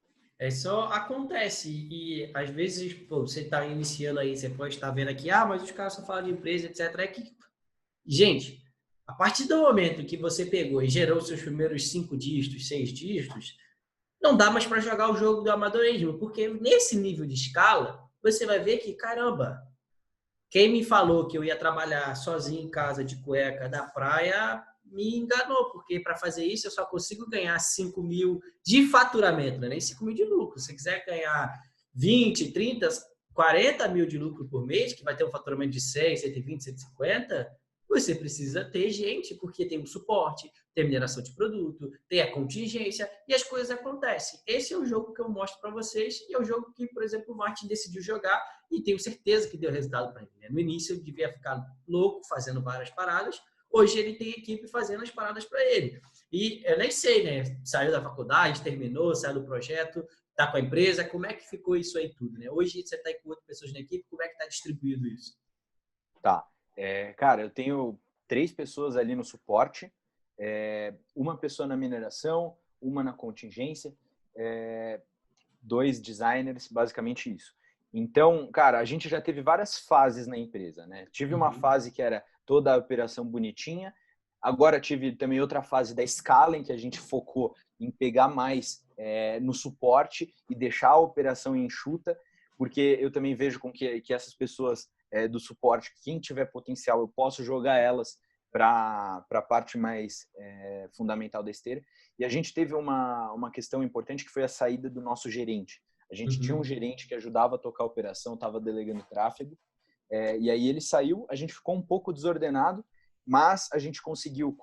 Só acontece. E, às vezes, você está iniciando aí, você pode estar vendo aqui, mas os caras só falam de empresa, etc. Gente, a partir do momento que você pegou e gerou seus primeiros 5 dígitos, 6 dígitos, não dá mais para jogar o jogo do amadorismo, porque nesse nível de escala, você vai ver que, caramba, quem me falou que eu ia trabalhar sozinho em casa de cueca da praia me enganou, porque para fazer isso eu só consigo ganhar 5 mil de faturamento, não é nem 5 mil de lucro. Se você quiser ganhar 20, 30, 40 mil de lucro por mês, que vai ter um faturamento de 100, 120, 150, você precisa ter gente, porque tem o suporte, tem a mineração de produto, tem a contingência e as coisas acontecem. Esse é o jogo que eu mostro para vocês e é o jogo que, por exemplo, o Martin decidiu jogar e tenho certeza que deu resultado para ele, né? No início ele devia ficar louco fazendo várias paradas, hoje ele tem equipe fazendo as paradas para ele. E eu nem sei, né? Saiu da faculdade, terminou, saiu do projeto, está com a empresa, como é que ficou isso aí tudo, né? Hoje você está com 8 pessoas na equipe, como é que está distribuído isso? Tá. Cara, eu tenho 3 pessoas ali no suporte, uma pessoa na mineração, uma na contingência, 2 designers, basicamente isso. Então, cara, a gente já teve várias fases na empresa, né? Tive uma fase que era toda a operação bonitinha, agora tive também outra fase da escala, em que a gente focou em pegar mais no suporte e deixar a operação enxuta, porque eu também vejo com que essas pessoas do suporte, quem tiver potencial, eu posso jogar elas para a parte mais fundamental da esteira. E a gente teve uma questão importante que foi a saída do nosso gerente. A gente tinha um gerente que ajudava a tocar a operação, estava delegando tráfego, e aí ele saiu, a gente ficou um pouco desordenado, mas a gente conseguiu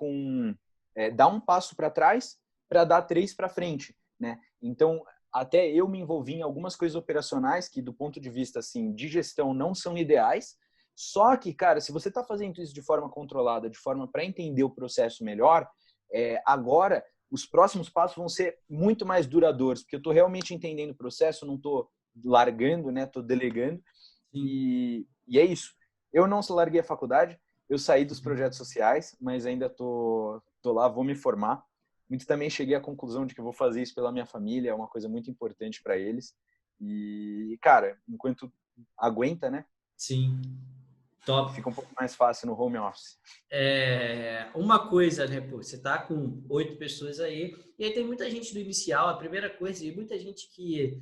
dar um passo para trás para dar 3 para frente, né? Então, até eu me envolvi em algumas coisas operacionais que, do ponto de vista assim, de gestão, não são ideais. Só que, cara, se você está fazendo isso de forma controlada, de forma para entender o processo melhor, agora os próximos passos vão ser muito mais duradouros, porque eu estou realmente entendendo o processo, não estou largando, né? Estou delegando. E é isso. Eu não larguei a faculdade, eu saí dos projetos sociais, mas ainda tô lá, vou me formar. Muito também cheguei à conclusão de que eu vou fazer isso pela minha família, é uma coisa muito importante para eles. E, cara, enquanto aguenta, né? Sim, top. Fica um pouco mais fácil no home office. Uma coisa, né, pô, você tá com 8 pessoas aí, e aí tem muita gente do inicial, a primeira coisa, e muita gente que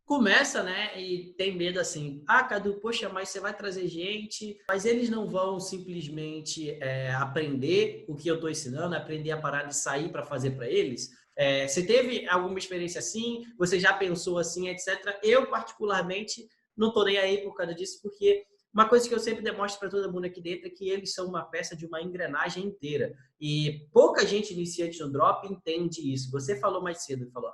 começa, né, e tem medo assim, Cadu, poxa, mas você vai trazer gente, mas eles não vão simplesmente aprender o que eu estou ensinando, aprender a parar de sair para fazer para eles. Você teve alguma experiência assim? Você já pensou assim, etc. Eu, particularmente, não estou nem aí por causa disso, porque uma coisa que eu sempre demonstro para todo mundo aqui dentro é que eles são uma peça de uma engrenagem inteira. E pouca gente iniciante no drop entende isso. Você falou mais cedo, falou,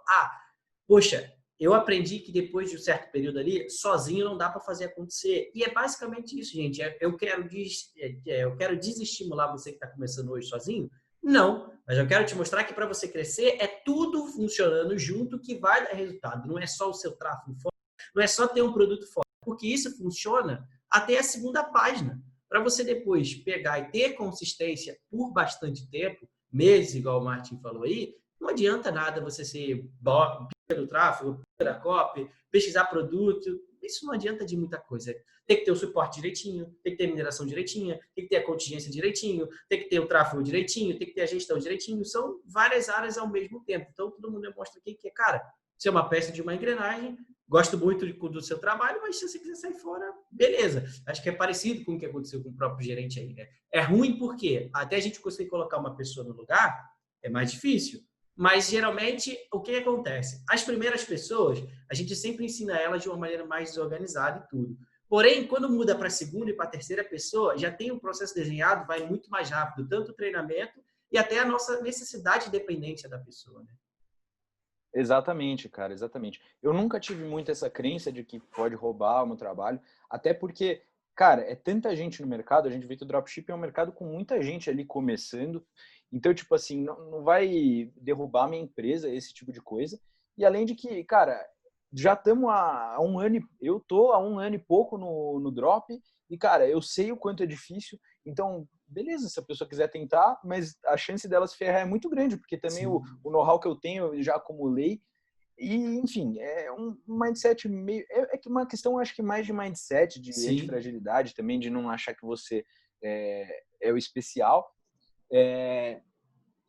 poxa, eu aprendi que depois de um certo período ali, sozinho não dá para fazer acontecer. E é basicamente isso, gente. Eu quero desestimular você que está começando hoje sozinho? Não, mas eu quero te mostrar que para você crescer é tudo funcionando junto que vai dar resultado. Não é só o seu tráfego forte, não é só ter um produto forte, porque isso funciona até a segunda página. Para você depois pegar e ter consistência por bastante tempo, meses, igual o Martin falou aí, não adianta nada você ser do tráfego, da copy, pesquisar produto, isso não adianta de muita coisa. Tem que ter o suporte direitinho, tem que ter a mineração direitinha, tem que ter a contingência direitinho, tem que ter o tráfego direitinho, tem que ter a gestão direitinho. São várias áreas ao mesmo tempo. Então, todo mundo demonstra aqui que, cara, você é uma peça de uma engrenagem, gosto muito do seu trabalho, mas se você quiser sair fora, beleza. Acho que é parecido com o que aconteceu com o próprio gerente aí, né? É ruim porque até a gente conseguir colocar uma pessoa no lugar, é mais difícil. Mas, geralmente, o que acontece? As primeiras pessoas, a gente sempre ensina elas de uma maneira mais desorganizada e tudo. Porém, quando muda para a segunda e para a terceira pessoa, já tem um processo desenhado, vai muito mais rápido, tanto o treinamento e até a nossa necessidade e dependência da pessoa, né? Exatamente, cara, exatamente. Eu nunca tive muito essa crença de que pode roubar o meu trabalho, até porque, cara, é tanta gente no mercado, a gente vê que o dropshipping é um mercado com muita gente ali começando, então, tipo assim, não vai derrubar a minha empresa, esse tipo de coisa. E além de que, cara, já estamos há um ano, eu tô há um ano e pouco no drop, e, cara, eu sei o quanto é difícil, então, beleza, se a pessoa quiser tentar, mas a chance dela se ferrar é muito grande, porque também o know-how que eu tenho, eu já acumulei. E, enfim, é um mindset meio. É uma questão, acho que mais de mindset, de Sim, antifragilidade também, de não achar que você é o especial.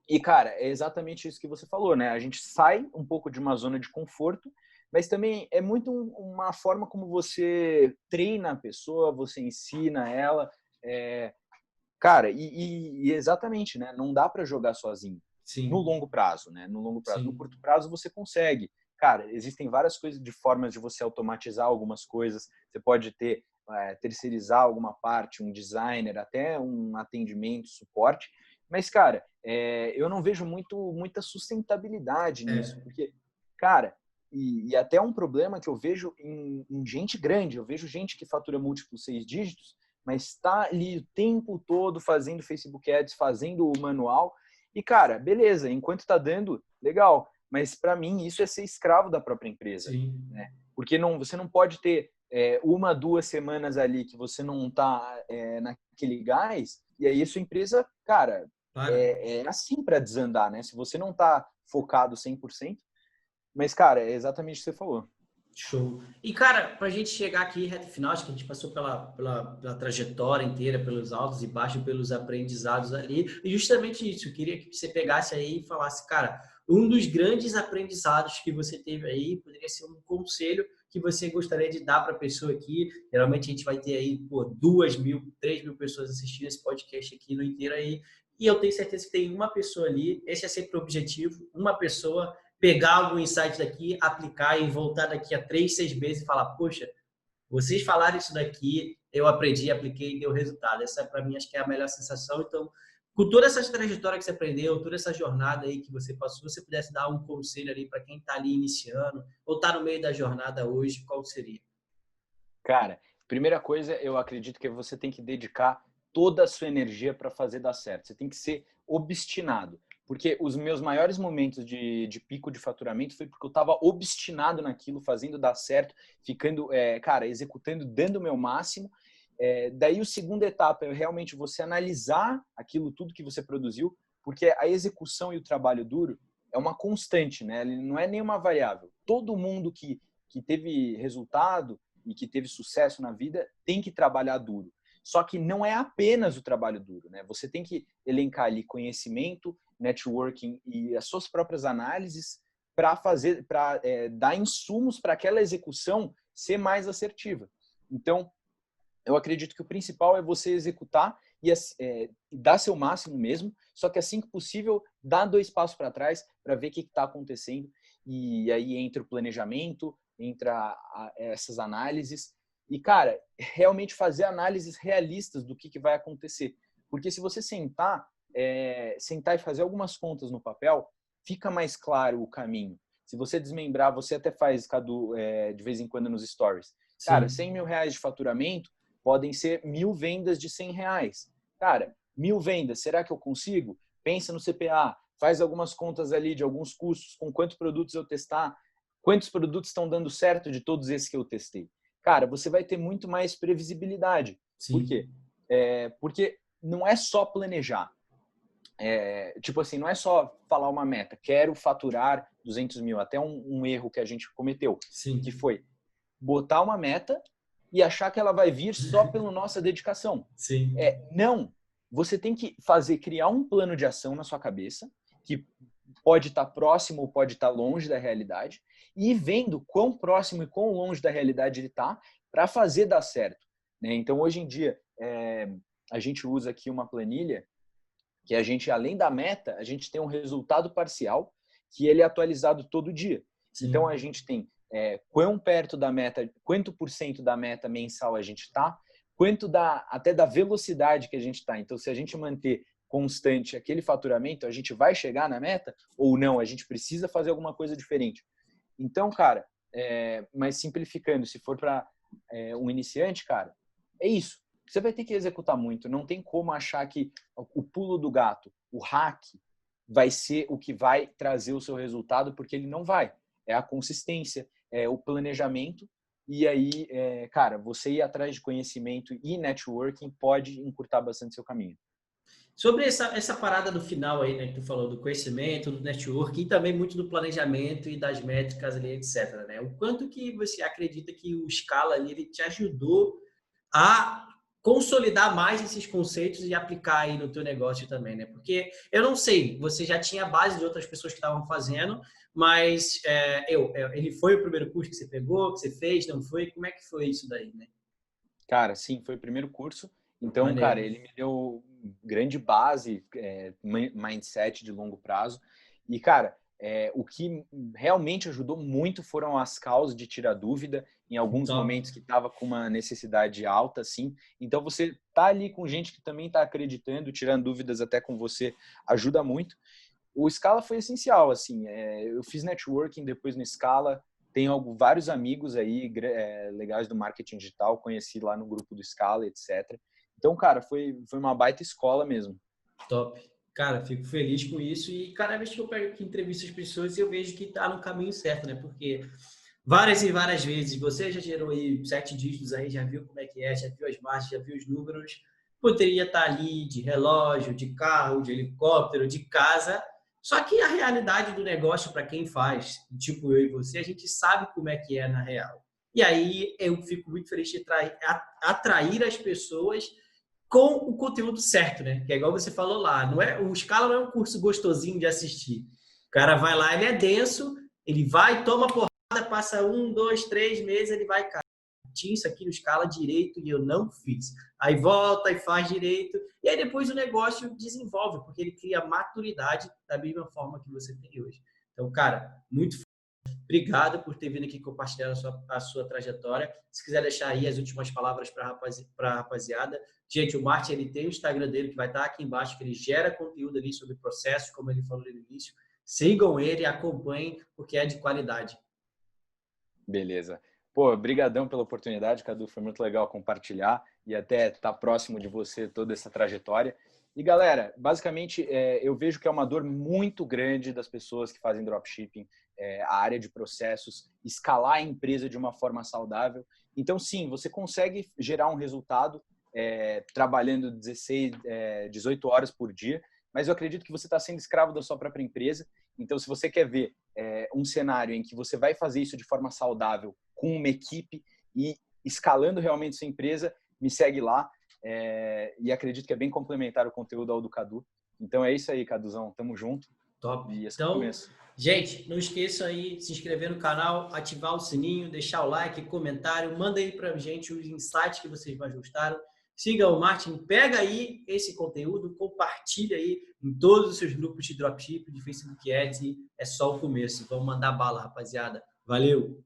E, cara, é exatamente isso que você falou, né? A gente sai um pouco de uma zona de conforto, mas também é muito uma forma como você treina a pessoa, você ensina ela. Cara, e exatamente, né? Não dá para jogar sozinho no sim, longo prazo, né? No longo prazo. No sim. curto prazo você consegue. Cara, existem várias coisas de formas de você automatizar algumas coisas. Você pode ter terceirizar alguma parte, um designer, até um atendimento, suporte. Mas, cara, eu não vejo muita sustentabilidade nisso, porque, cara, e até um problema que eu vejo em gente grande, eu vejo gente que fatura múltiplos 6 dígitos, mas está ali o tempo todo fazendo Facebook Ads, fazendo o manual, e, cara, beleza, enquanto está dando, legal, mas para mim isso é ser escravo da própria empresa, Sim. né? Porque você não pode ter 1, 2 semanas ali que você não está naquele gás, e aí a sua empresa, cara, é assim para desandar, né? Se você não está focado 100%, mas, cara, é exatamente o que você falou. Show. E, cara, para a gente chegar aqui, reta final, acho que a gente passou pela trajetória inteira, pelos altos e baixos, pelos aprendizados ali, e justamente isso, eu queria que você pegasse aí e falasse, cara, um dos grandes aprendizados que você teve aí, poderia ser um conselho que você gostaria de dar para a pessoa aqui. Geralmente a gente vai ter aí, 2.000, 3.000 pessoas assistindo esse podcast aqui no inteiro aí, e eu tenho certeza que tem uma pessoa ali, esse é sempre o objetivo, uma pessoa pegar algum insight daqui, aplicar e voltar daqui a 3, 6 meses e falar, poxa, vocês falaram isso daqui, eu aprendi, apliquei e deu resultado. Essa, para mim, acho que é a melhor sensação. Então, com toda essa trajetória que você aprendeu, toda essa jornada aí que você passou, se você pudesse dar um conselho ali para quem está ali iniciando ou está no meio da jornada hoje, qual seria? Cara, primeira coisa, eu acredito que você tem que dedicar toda a sua energia para fazer dar certo. Você tem que ser obstinado. Porque os meus maiores momentos de pico de faturamento foi porque eu estava obstinado naquilo, fazendo dar certo, ficando, cara, executando, dando o meu máximo. Daí, a segunda etapa é realmente você analisar aquilo tudo que você produziu, porque a execução e o trabalho duro é uma constante, né? Ele não é nenhuma variável. Todo mundo que teve resultado e que teve sucesso na vida tem que trabalhar duro. Só que não é apenas o trabalho duro, né? Você tem que elencar ali conhecimento, networking e as suas próprias análises para dar insumos para aquela execução ser mais assertiva. Então, eu acredito que o principal é você executar e dar seu máximo mesmo, só que assim que possível, dar 2 passos para trás para ver o que está acontecendo. E aí entra o planejamento, entra essas análises. E, cara, realmente fazer análises realistas do que vai acontecer. Porque se você sentar e fazer algumas contas no papel, fica mais claro o caminho. Se você desmembrar, você até faz, Cadu, de vez em quando nos stories. Cara, Sim. 100 mil reais de faturamento podem ser 1.000 vendas de 100 reais. Cara, 1.000 vendas, será que eu consigo? Pensa no CPA, faz algumas contas ali de alguns custos, com quantos produtos eu testar, quantos produtos estão dando certo de todos esses que eu testei. Cara, você vai ter muito mais previsibilidade. Por Sim. quê? Porque não é só planejar. Tipo assim, não é só falar uma meta, quero faturar 200 mil, até um erro que a gente cometeu, Sim. que foi botar uma meta e achar que ela vai vir só pela nossa dedicação. Sim. Não, você tem que criar um plano de ação na sua cabeça, que pode estar próximo ou pode estar longe da realidade, e ir vendo quão próximo e quão longe da realidade ele está para fazer dar certo. Né? Então, hoje em dia, a gente usa aqui uma planilha que a gente, além da meta, a gente tem um resultado parcial que ele é atualizado todo dia. Sim. Então, a gente tem quão perto da meta, quanto por cento da meta mensal a gente está, quanto até da velocidade que a gente está. Então, se a gente manter constante aquele faturamento, a gente vai chegar na meta ou não? A gente precisa fazer alguma coisa diferente. Então, cara, mas simplificando, se for para um iniciante, cara, é isso. Você vai ter que executar muito. Não tem como achar que o pulo do gato, o hack, vai ser o que vai trazer o seu resultado, porque ele não vai. É a consistência, é o planejamento. E aí, cara, você ir atrás de conhecimento e networking pode encurtar bastante seu caminho. Sobre essa parada do final aí, né, que tu falou do conhecimento, do network e também muito do planejamento e das métricas ali, etc, né? O quanto que você acredita que o Scala ali, ele te ajudou a consolidar mais esses conceitos e aplicar aí no teu negócio também, né? Porque eu não sei, você já tinha base de outras pessoas que estavam fazendo, mas ele foi o primeiro curso que você pegou, que você fez, não foi? Como é que foi isso daí, né? Cara, sim, foi o primeiro curso. Então, cara, Maneiro. ele me deu grande base, mindset de longo prazo. E, cara, o que realmente ajudou muito foram as causas de tirar dúvida em alguns Top. momentos que estava com uma necessidade alta, assim. Então, você tá ali com gente que também está acreditando, tirando dúvidas até com você, ajuda muito. O Scala foi essencial, assim. Eu fiz networking depois no Scala, tenho vários amigos aí legais do marketing digital, conheci lá no grupo do Scala, etc. Então, cara, foi uma baita escola mesmo. Top. Cara, fico feliz com isso e cada vez que eu pego aqui entrevista as pessoas, eu vejo que tá no caminho certo, né? Porque várias e várias vezes você já gerou aí 7 dígitos aí, já viu como é que é, já viu as margens, já viu os números, poderia estar ali de relógio, de carro, de helicóptero, de casa. Só que a realidade do negócio para quem faz, tipo eu e você, a gente sabe como é que é na real. E aí eu fico muito feliz de atrair as pessoas com o conteúdo certo, né? Que é igual você falou lá, não é, o Scala não é um curso gostosinho de assistir. O cara vai lá, ele é denso, ele vai, toma porrada, passa 1, 2, 3 meses, ele vai, cara, tinha isso aqui no Scala direito e eu não fiz. Aí volta e faz direito, e aí depois o negócio desenvolve, porque ele cria maturidade da mesma forma que você tem hoje. Então, cara, muito obrigado por ter vindo aqui compartilhar a sua trajetória. Se quiser deixar aí as últimas palavras para a rapaziada. Gente, o Martin, ele tem o Instagram dele, que vai estar aqui embaixo, que ele gera conteúdo ali sobre processos, como ele falou no início. Sigam ele, acompanhem, porque é de qualidade. Beleza. Pô, brigadão pela oportunidade, Cadu. Foi muito legal compartilhar e até estar próximo de você toda essa trajetória. E, galera, basicamente, eu vejo que é uma dor muito grande das pessoas que fazem dropshipping, a área de processos, escalar a empresa de uma forma saudável. Então, sim, você consegue gerar um resultado trabalhando 18 horas por dia, mas eu acredito que você está sendo escravo da sua própria empresa. Então, se você quer ver um cenário em que você vai fazer isso de forma saudável, com uma equipe e escalando realmente sua empresa, me segue lá. E acredito que é bem complementar o conteúdo ao do Cadu. Então é isso aí, Caduzão. Tamo junto. Top. E esse é o Então, começo. gente, não esqueçam aí de se inscrever no canal, ativar o sininho, deixar o like, comentário, manda aí pra gente os insights que vocês mais gostaram. Siga o Martin, pega aí esse conteúdo, compartilha aí em todos os seus grupos de dropship, de Facebook Ads, e é só o começo. Vamos mandar bala, rapaziada. Valeu!